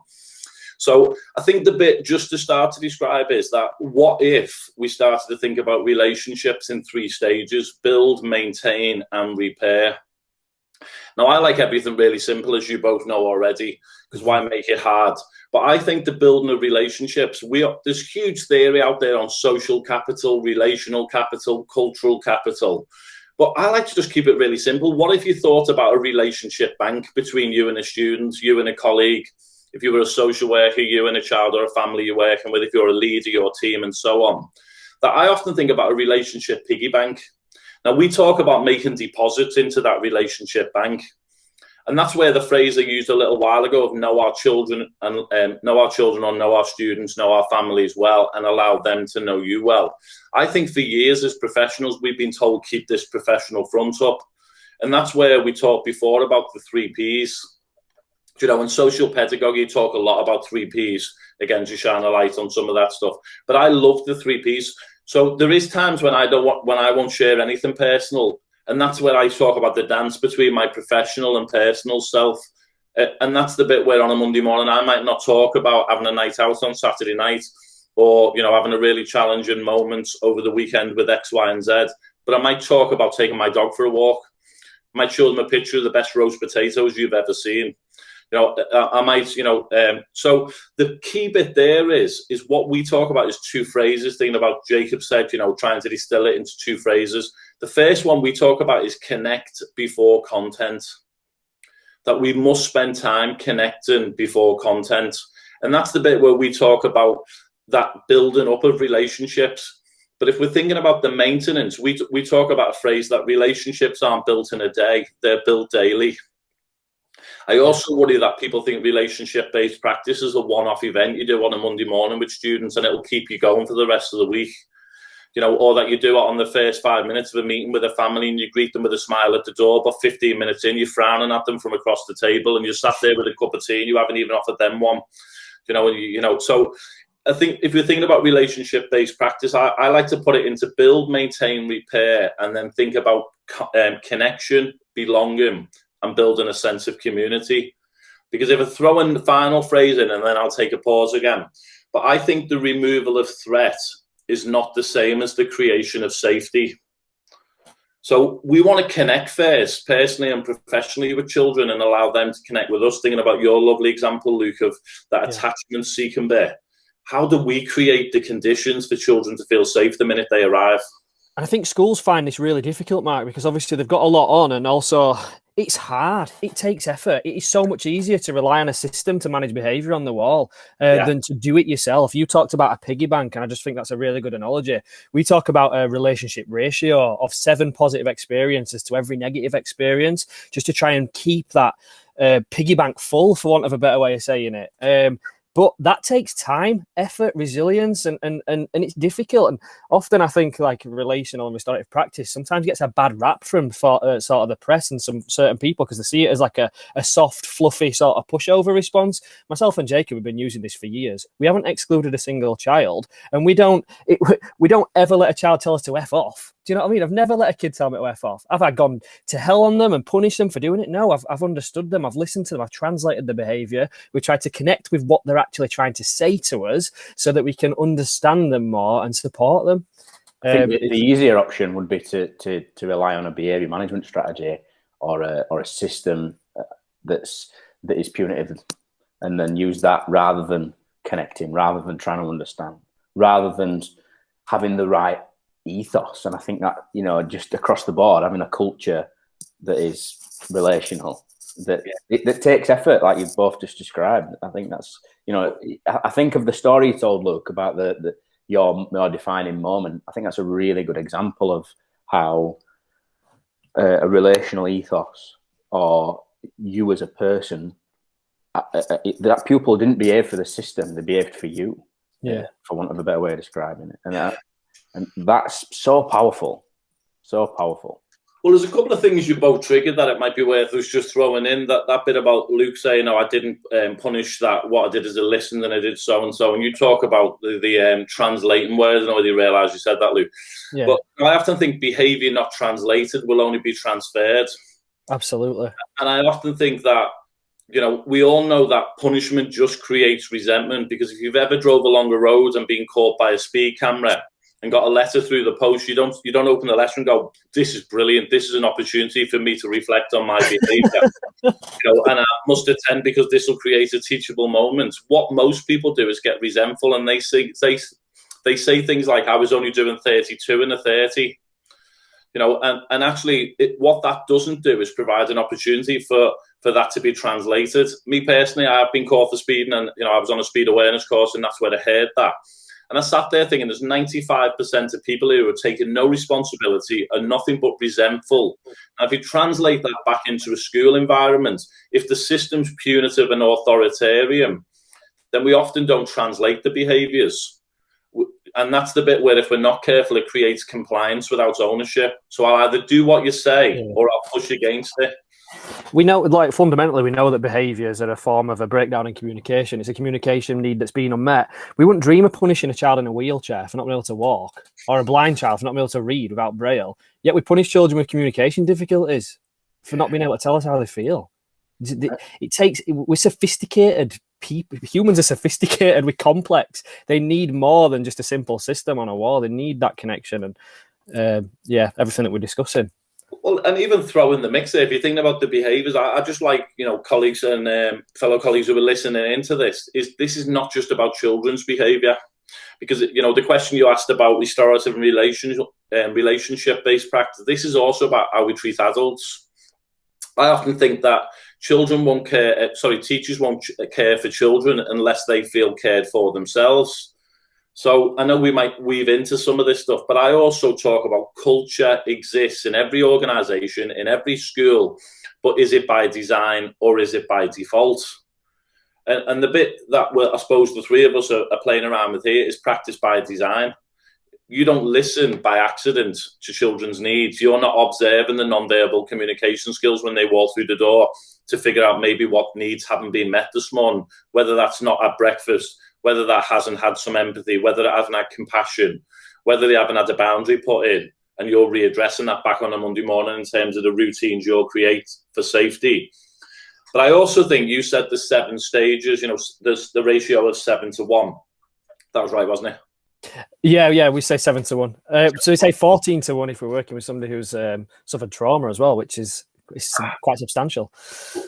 So I think the bit just to start to describe is that, what if we started to think about relationships in 3 stages: build, maintain, and repair? Now, I like everything really simple, as you both know already, because why make it hard? But I think the building of relationships, there's huge theory out there on social capital, relational capital, cultural capital. But I like to just keep it really simple. What if you thought about a relationship bank between you and a student, you and a colleague? If you were a social worker, you and a child or a family you're working with, if you're a leader, your team, and so on. That I often think about a relationship piggy bank. Now, we talk about making deposits into that relationship bank. And that's where the phrase I used a little while ago of know our children and know our children, or know our students, know our families well, and allow them to know you well. I think for years as professionals, we've been told keep this professional front up. And that's where we talked before about the 3 Ps. You know, in social pedagogy, you talk a lot about 3 Ps, again, to shine a light on some of that stuff. But I love the 3 Ps. So there is times when I won't share anything personal, and that's where I talk about the dance between my professional and personal self. And that's the bit where on a Monday morning I might not talk about having a night out on Saturday night, or having a really challenging moment over the weekend with X, Y, and Z. But I might talk about taking my dog for a walk. I might show them a picture of the best roast potatoes you've ever seen. I might, so the key bit there is what we talk about is two phrases. Thinking about Jacob said, trying to distill it into two phrases. The first one we talk about is connect before content. That we must spend time connecting before content. And that's the bit where we talk about that building up of relationships. But if we're thinking about the maintenance, we talk about a phrase that relationships aren't built in a day, they're built daily. I also worry that people think relationship-based practice is a one-off event you do on a Monday morning with students and it'll keep you going for the rest of the week. Or that you do it on the first 5 minutes of a meeting with a family and you greet them with a smile at the door, but 15 minutes in, you're frowning at them from across the table and you're sat there with a cup of tea and you haven't even offered them one. So I think if you're thinking about relationship-based practice, I like to put it into build, maintain, repair, and then think about connection, belonging, and building a sense of community. Because if I throw in the final phrase in and then I'll take a pause again, but I think the removal of threat is not the same as the creation of safety. So we want to connect first, personally and professionally, with children and allow them to connect with us. Thinking about your lovely example, Luke, of that attachment seeking bit. How do we create the conditions for children to feel safe the minute they arrive? And I think schools find this really difficult, Mark, because obviously they've got a lot on, and also it's hard. It takes effort. It is so much easier to rely on a system to manage behaviour on the wall than to do it yourself. You talked about a piggy bank, and I just think that's a really good analogy. We talk about a relationship ratio of 7 positive experiences to every negative experience, just to try and keep that piggy bank full, for want of a better way of saying it. But that takes time, effort, resilience, and it's difficult. And often I think like relational and restorative practice sometimes gets a bad rap from sort of the press and some certain people because they see it as like a soft, fluffy sort of pushover response. Myself and Jacob have been using this for years. We haven't excluded a single child, and we don't ever let a child tell us to F off. Do you know what I mean? I've never let a kid tell me to F off. Have I gone to hell on them and punished them for doing it? No, I've understood them. I've listened to them. I've translated the behaviour. We tried to connect with what they're actually trying to say to us so that we can understand them more and support them. I think the easier option would be to rely on a behaviour management strategy or a system that is punitive, and then use that rather than connecting, rather than trying to understand, rather than having the right ethos. And I think that, just across the board, having a culture that is relational, that takes effort, like you've both just described. I think that's, I think of the story you told, Luke, about your defining moment. I think that's a really good example of how a relational ethos, or you as a person, that pupil didn't behave for the system, they behaved for you. For want of a better way of describing it. And that's so powerful. So powerful. Well, there's a couple of things you both triggered that it might be worth us just throwing in. That bit about Luke saying, "No, I didn't punish that. What I did is I listened and I did so and so." And you talk about the translating words. I don't know whether you realise you said that, Luke. Yeah. But I often think behaviour not translated will only be transferred. Absolutely. And I often think that, we all know that punishment just creates resentment, because if you've ever drove along a road and been caught by a speed camera and got a letter through the post, you don't open the letter and go, "This is brilliant. This is an opportunity for me to reflect on my behaviour, and I must attend because this will create a teachable moment." What most people do is get resentful, and they say things like, "I was only doing 32 in a 30." And actually, what that doesn't do is provide an opportunity for that to be translated. Me personally, I have been caught for speeding, and I was on a speed awareness course, and that's where I heard that. And I sat there thinking, there's 95% of people who are taking no responsibility and nothing but resentful. And if you translate that back into a school environment, if the system's punitive and authoritarian, then we often don't translate the behaviours. And that's the bit where, if we're not careful, it creates compliance without ownership. So I'll either do what you say or I'll push against it. We know, like, fundamentally, we know that behaviours are a form of a breakdown in communication. It's a communication need that's been unmet. We wouldn't dream of punishing a child in a wheelchair for not being able to walk, or a blind child for not being able to read without braille. Yet we punish children with communication difficulties for not being able to tell us how they feel. We're sophisticated people. Humans are sophisticated. We're complex. They need more than just a simple system on a wall. They need that connection and everything that we're discussing. Well, and even throw in the mix there, if you're thinking about the behaviours, I just like, colleagues and fellow colleagues who are listening into this is not just about children's behaviour, because, the question you asked about restorative and relationship-based practice, this is also about how we treat adults. I often think that teachers won't care for children unless they feel cared for themselves. So I know we might weave into some of this stuff, but I also talk about culture exists in every organisation, in every school, but is it by design or is it by default? And the bit that I suppose the three of us are playing around with here is practice by design. You don't listen by accident to children's needs. You're not observing the non-verbal communication skills when they walk through the door to figure out maybe what needs haven't been met this morning, whether that's not at breakfast, whether that hasn't had some empathy, whether it hasn't had compassion, whether they haven't had a boundary put in, and you're readdressing that back on a Monday morning in terms of the routines you'll create for safety. But I also think you said the 7 stages, there's the ratio of 7 to 1. That was right, wasn't it? Yeah, we say 7 to 1. So we say 14 to 1 if we're working with somebody who's suffered trauma as well, which is quite substantial.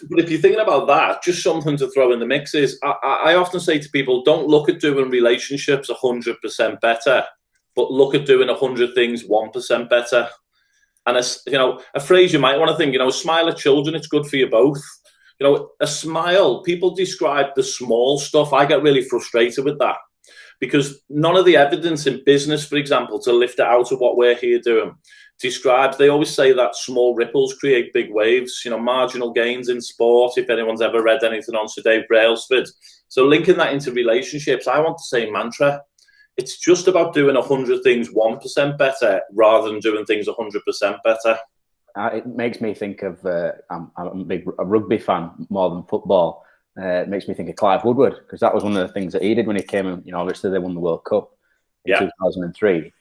But if you're thinking about that, just something to throw in the mix is, I often say to people, don't look at doing relationships 100% better, but look at doing 100 things 1% better. And a phrase you might want to think, smile at children, it's good for you both. A smile, people describe the small stuff. I get really frustrated with that, because none of the evidence in business, for example, to lift it out of what we're here doing, describes, they always say that small ripples create big waves, marginal gains in sport, if anyone's ever read anything on Sir Dave Brailsford. So linking that into relationships, I want the same mantra. It's just about doing 100 things 1% better rather than doing things 100% better. It makes me think of, I'm a rugby fan more than football. It makes me think of Clive Woodward, because that was one of the things that he did when he came in. Obviously they won the World Cup in 2003.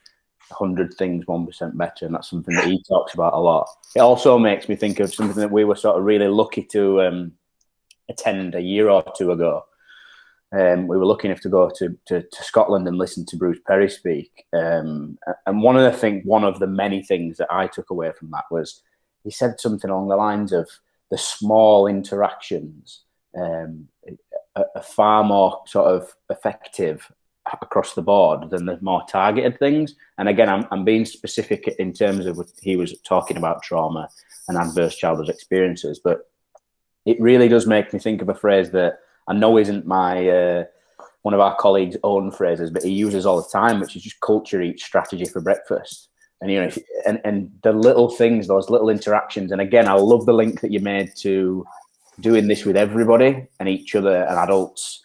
100 things 1% better, and that's something that he talks about a lot. It also makes me think of something that we were sort of really lucky to attend a year or two ago. We were lucky enough to go to Scotland and listen to Bruce Perry speak. And one of the many things that I took away from that was he said something along the lines of the small interactions are far more sort of effective across the board than the more targeted things. And again, I'm being specific in terms of what he was talking about, trauma and adverse childhood experiences, but it really does make me think of a phrase that I know isn't my one of our colleagues' own phrases, but he uses all the time, which is just culture eats strategy for breakfast. And and the little things, those little interactions. And again, I love the link that you made to doing this with everybody and each other and adults.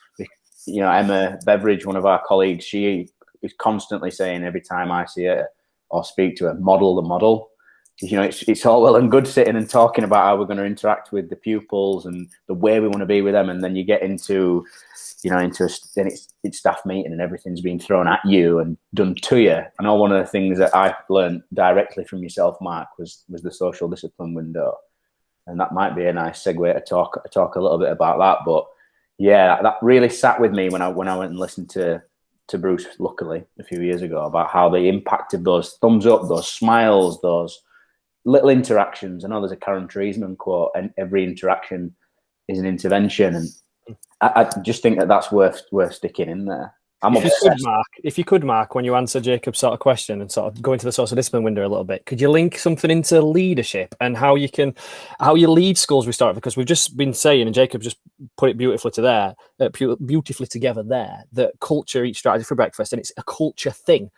Emma Beveridge, one of our colleagues, she is constantly saying every time I see her or speak to her, model the model. It's all well and good sitting and talking about how we're going to interact with the pupils and the way we want to be with them, and then you get into then it's staff meeting and everything's being thrown at you and done to you. I know one of the things that I learned directly from yourself, Mark, was the social discipline window, and that might be a nice segue to talk a little bit about that. But yeah, that really sat with me when I went and listened to Bruce, luckily, a few years ago, about how they impacted those thumbs up, those smiles, those little interactions. I know there's a Karen Treisman quote, and every interaction is an intervention. And I just think that's worth sticking in there. If you could, Mark, when you answer Jacob's sort of question and sort of go into the social discipline window a little bit, could you link something into leadership and how you lead schools restorative? Because we've just been saying, and Jacob just put it beautifully together there, that culture eats strategy for breakfast, and it's a culture thing.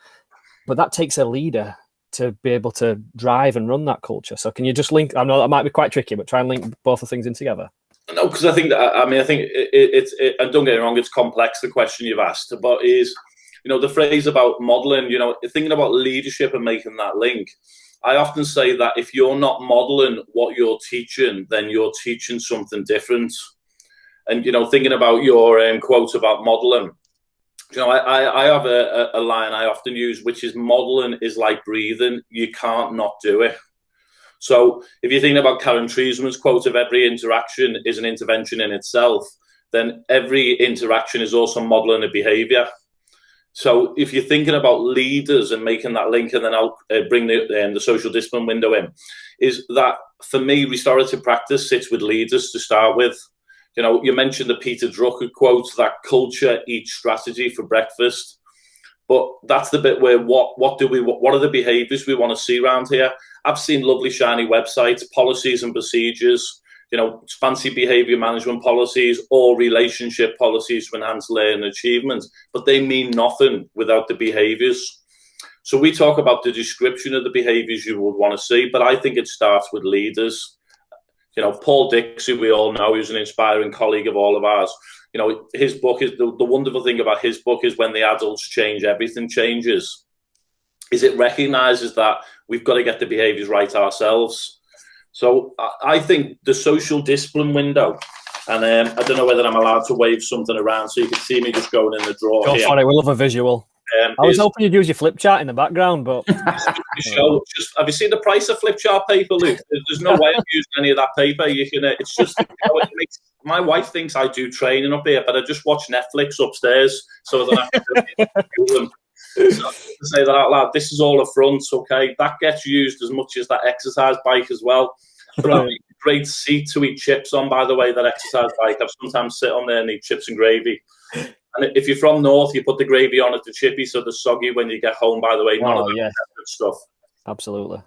But that takes a leader to be able to drive and run that culture. So can you just link? I know that might be quite tricky, but try and link both the things in together. No, because I think it's and don't get me wrong, it's complex, the question you've asked, but is, the phrase about modeling, thinking about leadership and making that link. I often say that if you're not modeling what you're teaching, then you're teaching something different. And, thinking about your quote about modeling, I have a line I often use, which is modeling is like breathing. You can't not do it. So if you're thinking about Karen Treisman's quote of every interaction is an intervention in itself, then every interaction is also modeling a behavior. So if you're thinking about leaders and making that link, and then I'll bring the social discipline window in, is that for me, restorative practice sits with leaders to start with. You mentioned the Peter Drucker quote that culture eats strategy for breakfast. But that's the bit where what are the behaviors we want to see around here? I've seen lovely shiny websites, policies and procedures, fancy behavior management policies or relationship policies to enhance learning achievement, but they mean nothing without the behaviors. So we talk about the description of the behaviors you would want to see, but I think it starts with leaders. Paul Dix, who we all know, who's an inspiring colleague of all of ours, his book is the wonderful thing about his book is when the adults change, everything changes. Is it recognizes that we've got to get the behaviors right ourselves. So I think the social discipline window, and I don't know whether I'm allowed to wave something around so you can see me just going in the drawer. Go for it, we love a visual. I was hoping you'd use your flip chart in the background, but have you seen the price of flip chart paper, Luke? There's no way of using any of that paper. You can. It's just. My wife thinks I do training up here, but I just watch Netflix upstairs, so that I can do them. So to say that out loud, this is all a front. Okay, that gets used as much as that exercise bike as well. But right. Great seat to eat chips on, by the way. That exercise bike, I've sometimes sit on there and eat chips and gravy. And if you're from North, you put the gravy on at the chippy, so they're soggy when you get home, by the way. None of that good stuff. Absolutely.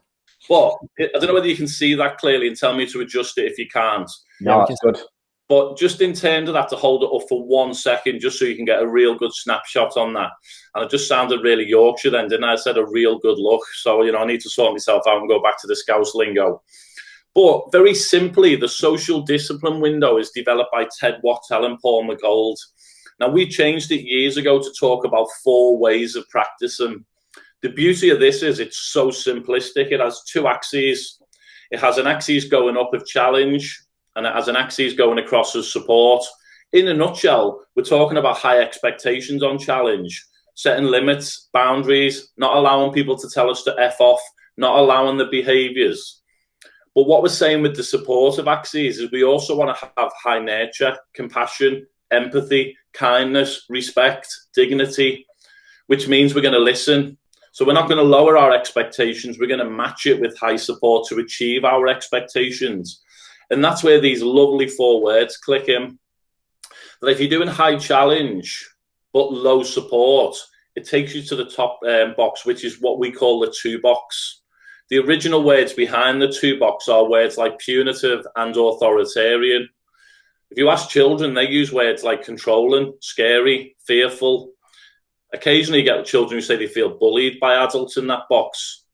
But I don't know whether you can see that clearly and tell me to adjust it if you can't. No, that's good. But just in terms of that, to hold it up for 1 second, just so you can get a real good snapshot on that. And it just sounded really Yorkshire then, didn't I? I said a real good look. So, I need to sort myself out and go back to the Scouse lingo. But very simply, the social discipline window is developed by Ted Wattell and Paul McGold. Now, we changed it years ago to talk about 4 ways of practicing. The beauty of this is it's so simplistic. It has 2 axes. It has an axis going up of challenge, and it has an axis going across as support. In a nutshell, we're talking about high expectations on challenge, setting limits, boundaries, not allowing people to tell us to F off, not allowing the behaviors. But what we're saying with the supportive axes is we also want to have high nurture, compassion, empathy, kindness, respect, dignity, which means we're going to listen. So we're not going to lower our expectations. We're going to match it with high support to achieve our expectations. And that's where these lovely 4 words click in. That if you're doing high challenge but low support, it takes you to the top box, which is what we call the 2 box. The original words behind the 2 box are words like punitive and authoritarian. If you ask children, they use words like controlling, scary, fearful. Occasionally you get children who say they feel bullied by adults in that box.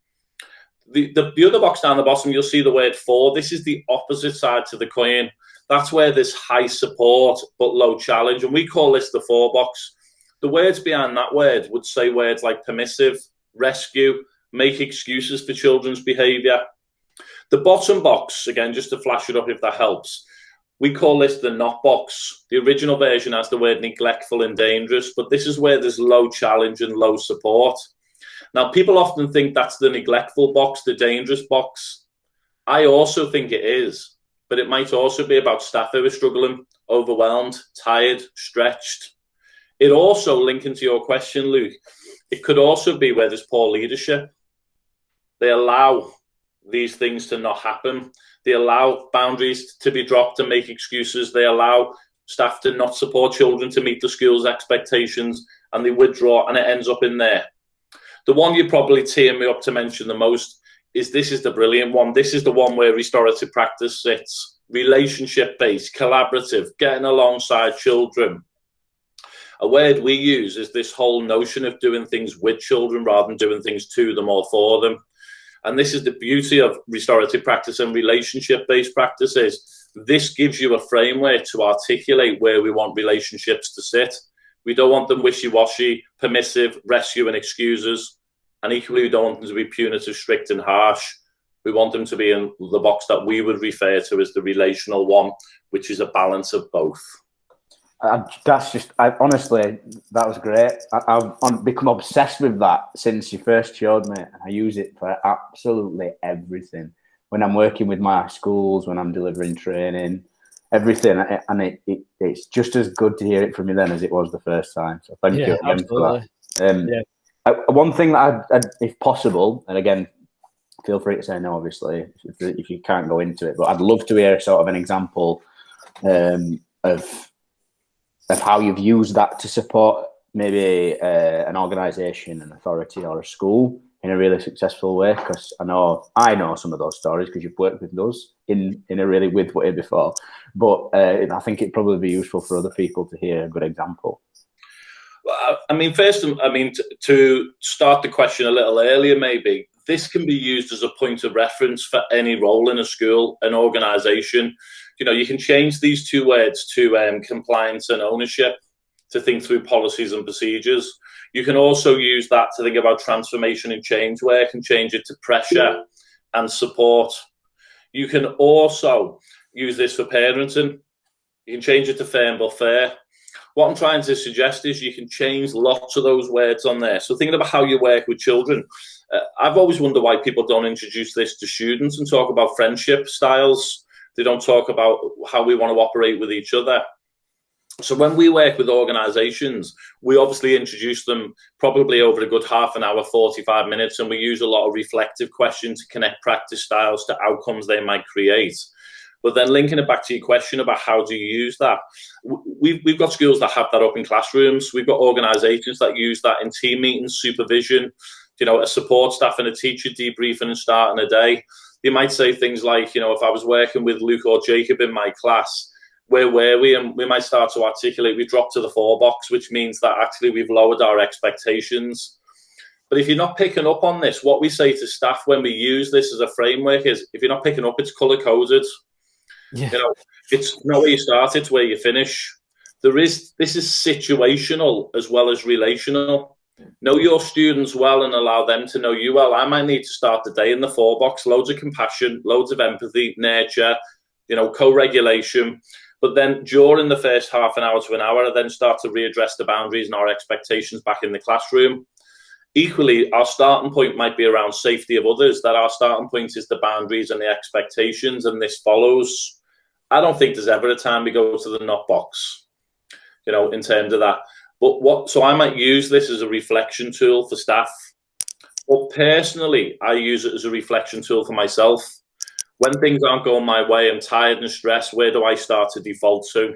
The other box down the bottom, you'll see the word 4. This is the opposite side to the coin. That's where there's high support but low challenge. And we call this the 4 box. The words behind that word would say words like permissive, rescue, make excuses for children's behaviour. The bottom box, again, just to flash it up if that helps, we call this the not box. The original version has the word neglectful and dangerous, but this is where there's low challenge and low support. Now, people often think that's the neglectful box, the dangerous box. I also think it is, but it might also be about staff who are struggling, overwhelmed, tired, stretched. It also, linking to your question, Luke, it could also be where there's poor leadership. They allow these things to not happen. They allow boundaries to be dropped and make excuses. They allow staff to not support children to meet the school's expectations, and they withdraw, and it ends up in there. The one you probably tear me up to mention the most is this is the brilliant one. This is the one where restorative practice sits. Relationship-based, collaborative, getting alongside children. A word we use is this whole notion of doing things with children rather than doing things to them or for them. And this is the beauty of restorative practice and relationship-based practices. This gives you a framework to articulate where we want relationships to sit. We don't want them wishy-washy, permissive, rescue and excuses. And equally, we don't want them to be punitive, strict and harsh. We want them to be in the box that we would refer to as the relational one, which is a balance of both. Honestly, that was great. I've become obsessed with that since you first showed me. I use it for absolutely everything. When I'm working with my schools, when I'm delivering training, everything. And it's just as good to hear it from you then as it was the first time. So thank you again for that. One thing that I'd, if possible, and again, feel free to say no, obviously, if you can't go into it, but I'd love to hear sort of an example of how you've used that to support maybe an organisation, an authority, or a school in a really successful way. Because I know some of those stories because you've worked with us in a really weird way before. But I think it'd probably be useful for other people to hear a good example. Well, I mean, first, to start the question a little earlier, maybe this can be used as a point of reference for any role in a school, an organisation. You know, you can change these two words to compliance and ownership to think through policies and procedures. You can also use that to think about transformation and change work and change it to pressure and support. You can also use this for parenting. You can change it to firm but fair. What I'm trying to suggest is you can change lots of those words on there. So thinking about how you work with children, I've always wondered why people don't introduce this to students and talk about friendship styles. They don't talk about how we want to operate with each other. So when we work with organisations, we obviously introduce them probably over a good half an hour, 45 minutes, and we use a lot of reflective questions to connect practice styles to outcomes they might create. But then linking it back to your question about how do you use that, we've got schools that have that up in classrooms. We've got organisations that use that in team meetings, supervision, you know, a support staff and a teacher debriefing and starting a day. You might say things like, you know, if I was working with Luke or Jacob in my class, where were we? And we might start to articulate, we dropped to the 4 box, which means that actually we've lowered our expectations. But if you're not picking up on this, what we say to staff when we use this as a framework is, if you're not picking up, it's colour-coded. Yeah. You know, it's not where you start, it's where you finish. This is situational as well as relational. Know your students well and allow them to know you well. I might need to start the day in the 4 box, loads of compassion, loads of empathy, nurture, you know, co-regulation. But then during the first half an hour to an hour, I then start to readdress the boundaries and our expectations back in the classroom. Equally, our starting point might be around safety of others, that our starting point is the boundaries and the expectations, and this follows. I don't think there's ever a time we go to the not box, you know, in terms of that. But so I might use this as a reflection tool for staff. But personally, I use it as a reflection tool for myself. When things aren't going my way, I'm tired and stressed, where do I start to default to?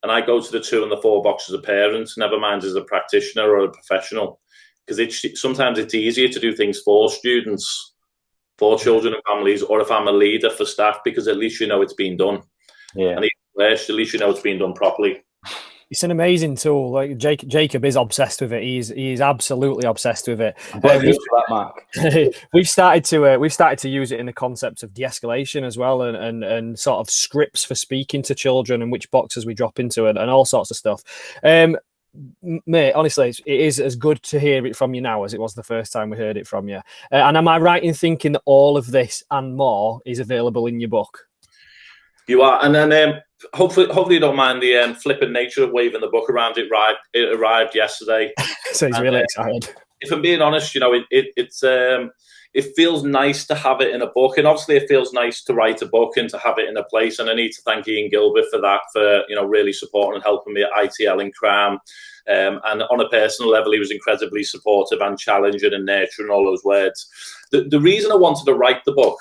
And I go to the 2 and the 4 box as a parent, never mind as a practitioner or a professional. Because sometimes it's easier to do things for students, for children and families, or if I'm a leader for staff, because at least you know it's been done. Yeah. And even worse, at least you know it's been done properly. It's an amazing tool. Like Jacob is obsessed with it. He's absolutely obsessed with it. Mark. We've started to use it in the concept of de-escalation as well, and sort of scripts for speaking to children and which boxes we drop into and all sorts of stuff. Mate, honestly, it is as good to hear it from you now as it was the first time we heard it from you. And am I right in thinking that all of this and more is available in your book? You are, and then hopefully you don't mind the flippant nature of waving the book around. It arrived yesterday, so he's really excited. If I'm being honest, you know, it feels nice to have it in a book, and obviously it feels nice to write a book and to have it in a place. And I need to thank Ian Gilbert for that, for, you know, really supporting and helping me at ITL in Cram. And on a personal level, he was incredibly supportive and challenging and nurturing, all those words. The reason I wanted to write the book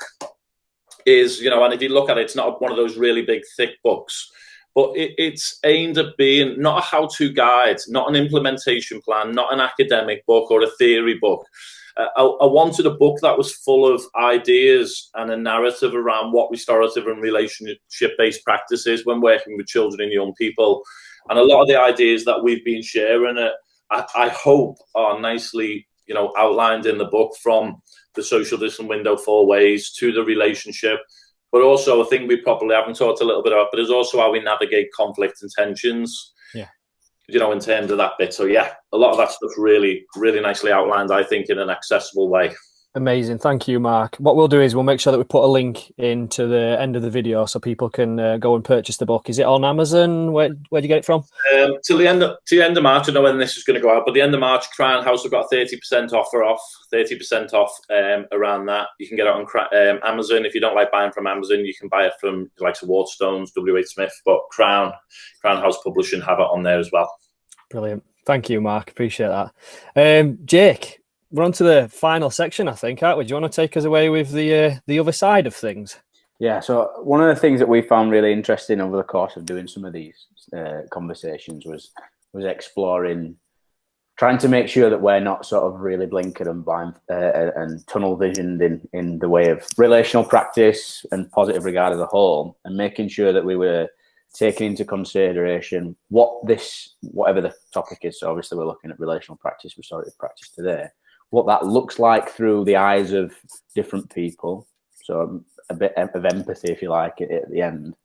is, you know, and if you look at it, it's not one of those really big, thick books, but it's aimed at being not a how-to guide, not an implementation plan, not an academic book or a theory book. I wanted a book that was full of ideas and a narrative around what restorative and relationship-based practice is when working with children and young people. And a lot of the ideas that we've been sharing, I hope, are nicely, you know, outlined in the book, from the social distance window 4 ways to the relationship. But also, a thing we probably haven't talked a little bit about, but is also how we navigate conflict and tensions. Yeah. in terms of that bit. So yeah, a lot of that stuff really, really nicely outlined, I think, in an accessible way. Amazing. Thank you, Mark. What we'll do is we'll make sure that we put a link into the end of the video so people can go and purchase the book. Is it on Amazon? Where do you get it from? Till the end of March. I don't know when this is going to go out, but the end of March, Crown House have got a 30% offer off, 30% off around that. You can get it on Amazon. If you don't like buying from Amazon, you can buy it from the likes of Waterstones, W.H. Smith, but Crown House Publishing have it on there as well. Brilliant. Thank you, Mark. Appreciate that. Jake, we're on to the final section, I think, aren't we? Do you want to take us away with the other side of things? Yeah, so one of the things that we found really interesting over the course of doing some of these conversations was exploring, trying to make sure that we're not sort of really blinkered and blind and tunnel visioned in the way of relational practice and positive regard as a whole, and making sure that we were taking into consideration whatever the topic is. So obviously we're looking at relational practice, restorative practice today, what that looks like through the eyes of different people. So a bit of empathy, if you like, at the end,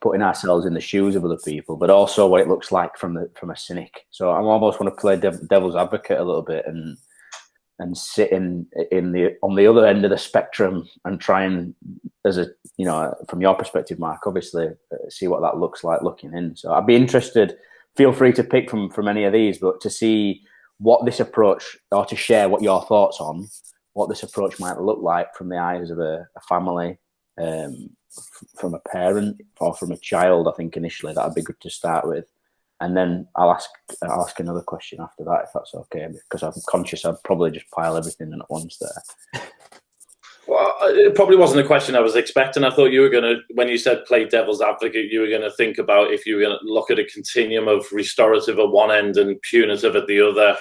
putting ourselves in the shoes of other people, but also what it looks like from a cynic. So I almost want to play devil's advocate a little bit and sit on the other end of the spectrum and try and, from your perspective, Mark, obviously see what that looks like looking in. So I'd be interested. Feel free to pick from any of these, but to see what this approach, or to share what your thoughts on what this approach might look like from the eyes of a family, from a parent or from a child. I think initially that'd be good to start with, and then I'll ask another question after that, if that's okay, because I'm conscious I'd probably just pile everything in at once there. Well, it probably wasn't a question I was expecting. I thought you were going to, when you said play devil's advocate, you were going to think about if you were going to look at a continuum of restorative at one end and punitive at the other,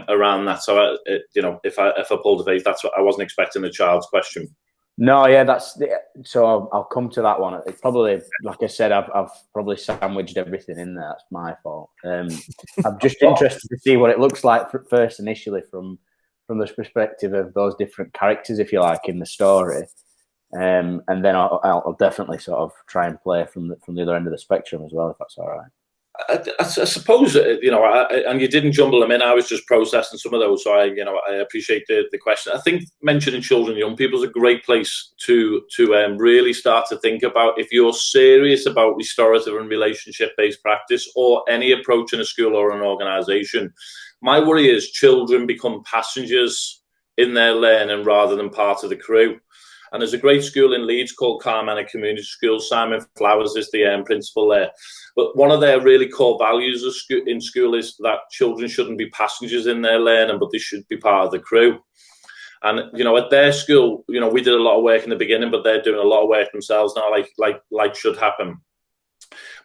around that. So, if I pulled a face, that's what I wasn't expecting a child's question. No, yeah, so I'll come to that one. It's probably, like I said, I've probably sandwiched everything in there. That's my fault. I'm just interested to see what it looks like first initially from the perspective of those different characters, if you like, in the story, and then I'll definitely sort of try and play from the other end of the spectrum as well, if that's all right. I suppose, and you didn't jumble them in. I was just processing some of those, so I appreciate the question. I think mentioning children and young people is a great place to really start to think about, if you're serious about restorative and relationship-based practice or any approach in a school or an organisation. My worry is children become passengers in their learning rather than part of the crew. And there's a great school in Leeds called Carmena Community School. Simon Flowers is the principal there. But one of their really core values in school is that children shouldn't be passengers in their learning, but they should be part of the crew. And, at their school, we did a lot of work in the beginning, but they're doing a lot of work themselves now, like should happen.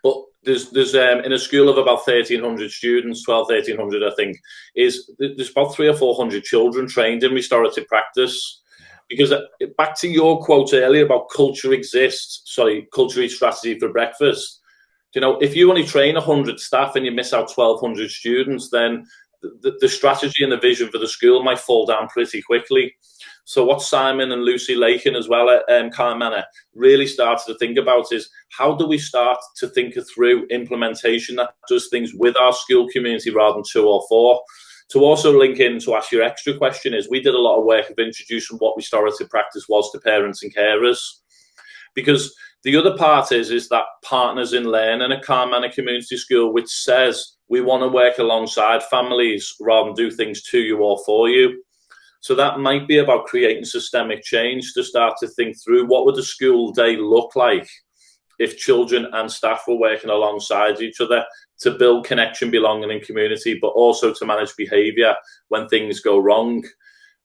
But there's in a school of about 1,300 students, 1,300, I think, there's about 300 or 400 children trained in restorative practice. Because back to your quote earlier about culture eats strategy for breakfast. If you only train 100 staff and you miss out 1,200 students, then the strategy and the vision for the school might fall down pretty quickly. So what Simon and Lucy Lakin as well at Carmena really started to think about is, how do we start to think through implementation that does things with our school community rather than 2 or 4? To also link in to ask your extra question is, we did a lot of work of introducing what restorative practice was to parents and carers. Because the other part is that partners in learning at Carmena Community School, which says we want to work alongside families rather than do things to you or for you. So that might be about creating systemic change to start to think through, what would the school day look like if children and staff were working alongside each other to build connection, belonging and community, but also to manage behaviour when things go wrong.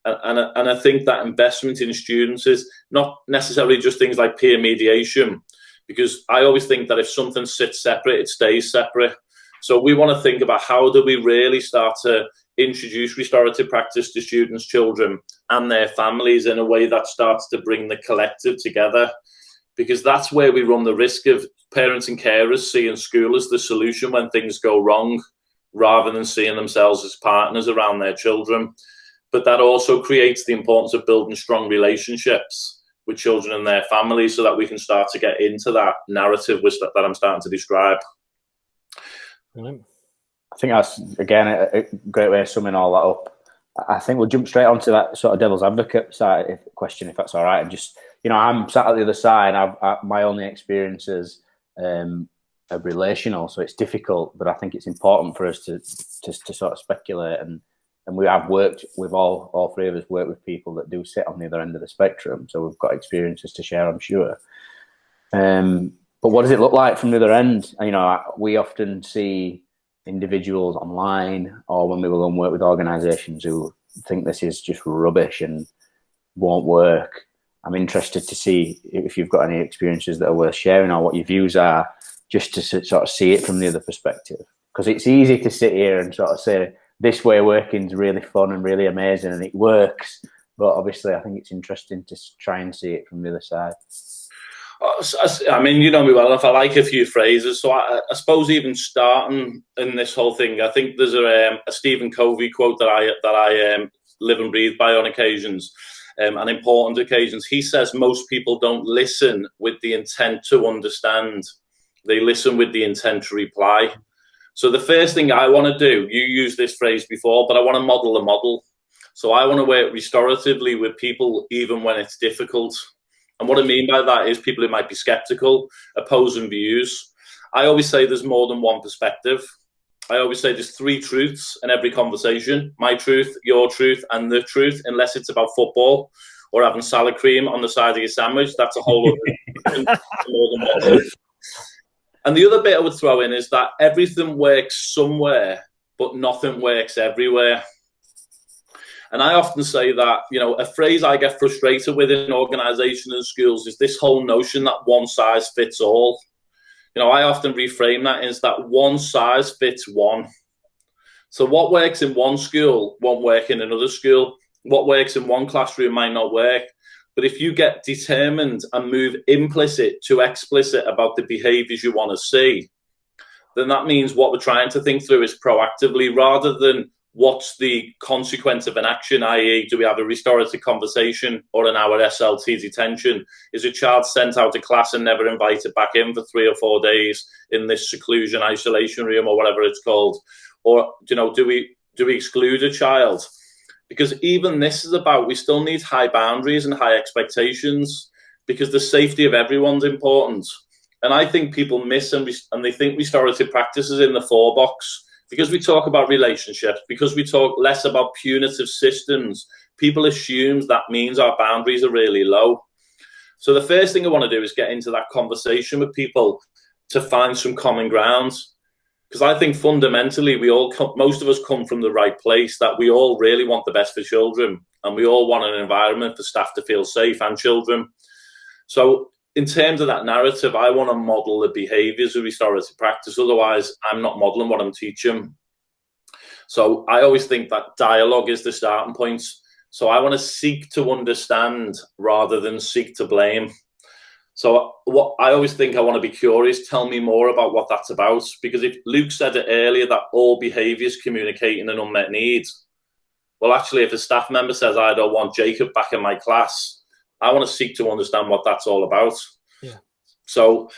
And I think that investment in students is not necessarily just things like peer mediation, because I always think that if something sits separate, it stays separate. So we want to think about, how do we really start to introduce restorative practice to students, children and their families in a way that starts to bring the collective together. Because that's where we run the risk of parents and carers seeing school as the solution when things go wrong, rather than seeing themselves as partners around their children. But that also creates the importance of building strong relationships with children and their families, so that we can start to get into that narrative that I'm starting to describe. Right. I think that's, again, a great way of summing all that up. I think we'll jump straight onto that sort of devil's advocate side question, if that's all right. And just, I'm sat at the other side. My only experiences are relational, so it's difficult. But I think it's important for us to sort of speculate. And we have worked with all three of us work with people that do sit on the other end of the spectrum. So we've got experiences to share, I'm sure. But what does it look like from the other end? We often see individuals online or when we will go and work with organisations who think this is just rubbish and won't work. I'm interested to see if you've got any experiences that are worth sharing or what your views are, just to sort of see it from the other perspective. Because it's easy to sit here and sort of say, this way of working is really fun and really amazing and it works. But obviously, I think it's interesting to try and see it from the other side. I mean, you know me well enough. I like a few phrases. So I suppose even starting in this whole thing, I think there's a Stephen Covey quote that I live and breathe by on occasions, and important occasions. He says most people don't listen with the intent to understand. They listen with the intent to reply. So the first thing I want to do, you used this phrase before, but I want to model a model. So I want to work restoratively with people even when it's difficult. And what I mean by that is people who might be skeptical, opposing views. I always say there's more than one perspective. I always say there's three truths in every conversation: my truth, your truth, and the truth, unless it's about football or having salad cream on the side of your sandwich. That's a whole other more than one truth. And the other bit I would throw in is that everything works somewhere, but nothing works everywhere. And I often say that, a phrase I get frustrated with in organizations and schools is this whole notion that one size fits all. I often reframe that as that one size fits one. So what works in one school won't work in another school. What works in one classroom might not work. But if you get determined and move implicit to explicit about the behaviors you want to see, then that means what we're trying to think through is proactively, rather than what's the consequence of an action, i.e. do we have a restorative conversation or an hour SLT detention? Is a child sent out of class and never invited back in for 3 or 4 days in this seclusion isolation room or whatever it's called? Or, do we exclude a child? Because even this is about, we still need high boundaries and high expectations, because the safety of everyone's important. And I think people miss and they think restorative practice is in the 4 box. Because we talk about relationships, because we talk less about punitive systems, people assume that means our boundaries are really low. So the first thing I want to do is get into that conversation with people to find some common grounds. Because I think fundamentally most of us come from the right place, that we all really want the best for children, and we all want an environment for staff to feel safe and children. So in terms of that narrative, I want to model the behaviours of restorative practice. Otherwise, I'm not modelling what I'm teaching. So I always think that dialogue is the starting point. So I want to seek to understand rather than seek to blame. So what I always think, I want to be curious. Tell me more about what that's about. Because if Luke said it earlier, that all behaviours communicating an unmet need. Well, actually, if a staff member says, I don't want Jacob back in my class, I want to seek to understand what that's all about. Yeah. So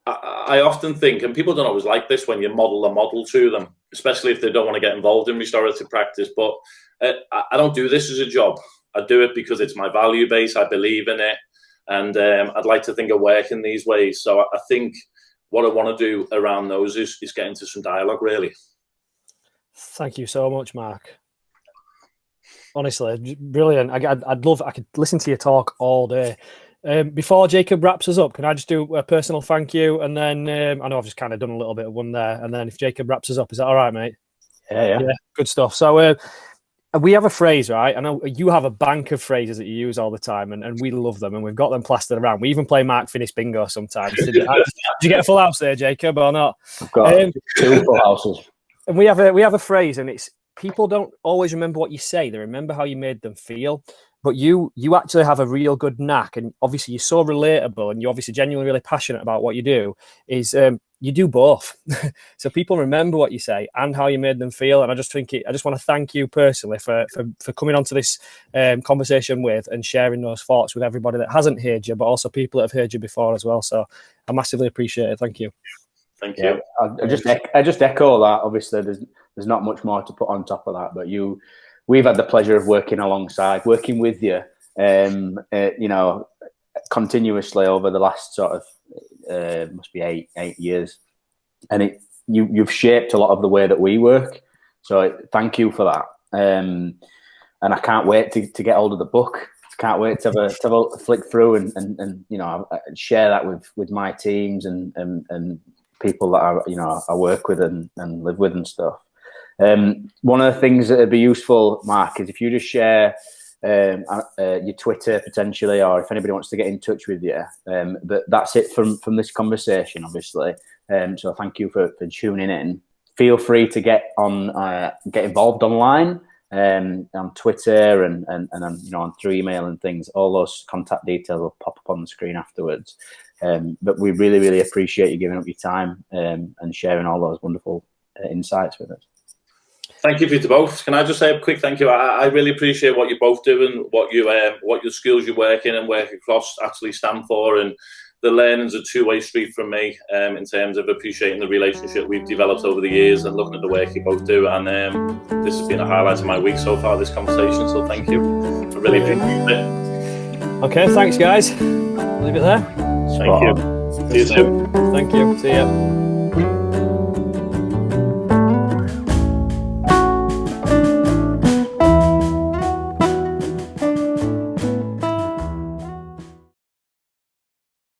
I often think, and people don't always like this when you model a model to them, especially if they don't want to get involved in restorative practice, but I don't do this as a job. I do it because it's my value base. I believe in it. And I'd like to think of work in these ways. So I think what I want to do around those is get into some dialogue, really. Thank you so much, Mark. Honestly, brilliant. I could listen to your talk all day. Before Jacob wraps us up, can I just do a personal thank you? And then I know I've just kind of done a little bit of one there. And then if Jacob wraps us up, is that all right, mate? Yeah. Good stuff. So we have a phrase, right? I know you have a bank of phrases that you use all the time, and we love them, and we've got them plastered around. We even play Mark Finnis bingo sometimes. Did you get a full house there, Jacob, or not? I've got 2 full houses. And we have a phrase, and it's, people don't always remember what you say. They remember how you made them feel. But you actually have a real good knack, and obviously you're so relatable, and you're obviously genuinely really passionate about what you do, is you do both. So people remember what you say and how you made them feel. And I just want to thank you personally for coming onto this conversation with and sharing those thoughts with everybody that hasn't heard you, but also people that have heard you before as well. So I massively appreciate it. Thank you. Thank you. I just echo that. Obviously, there's not much more to put on top of that. But we've had the pleasure of working with you, continuously over the last sort of must be eight years, and you've shaped a lot of the way that we work. So thank you for that. And I can't wait to get hold of the book. Can't wait to have a flick through and share that with my teams and people that I work with and live with and stuff. One of the things that would be useful, Mark, is if you just share your Twitter potentially, or if anybody wants to get in touch with you. But that's it from this conversation, obviously. So thank you for tuning in. Feel free to get involved online. On Twitter and on through email and things. All those contact details will pop up on the screen afterwards. But we really, really appreciate you giving up your time and sharing all those wonderful insights with us. Thank you for you both. Can I just say a quick thank you? I really appreciate what you both do and what your skills you work in and work across actually stand for. And the learning's a two-way street from me in terms of appreciating the relationship we've developed over the years and looking at the work you both do. And this has been a highlight of my week so far, this conversation. So thank you. I really appreciate it. Okay, thanks guys. Leave it there. Thank you. See you soon. Thank you. See ya.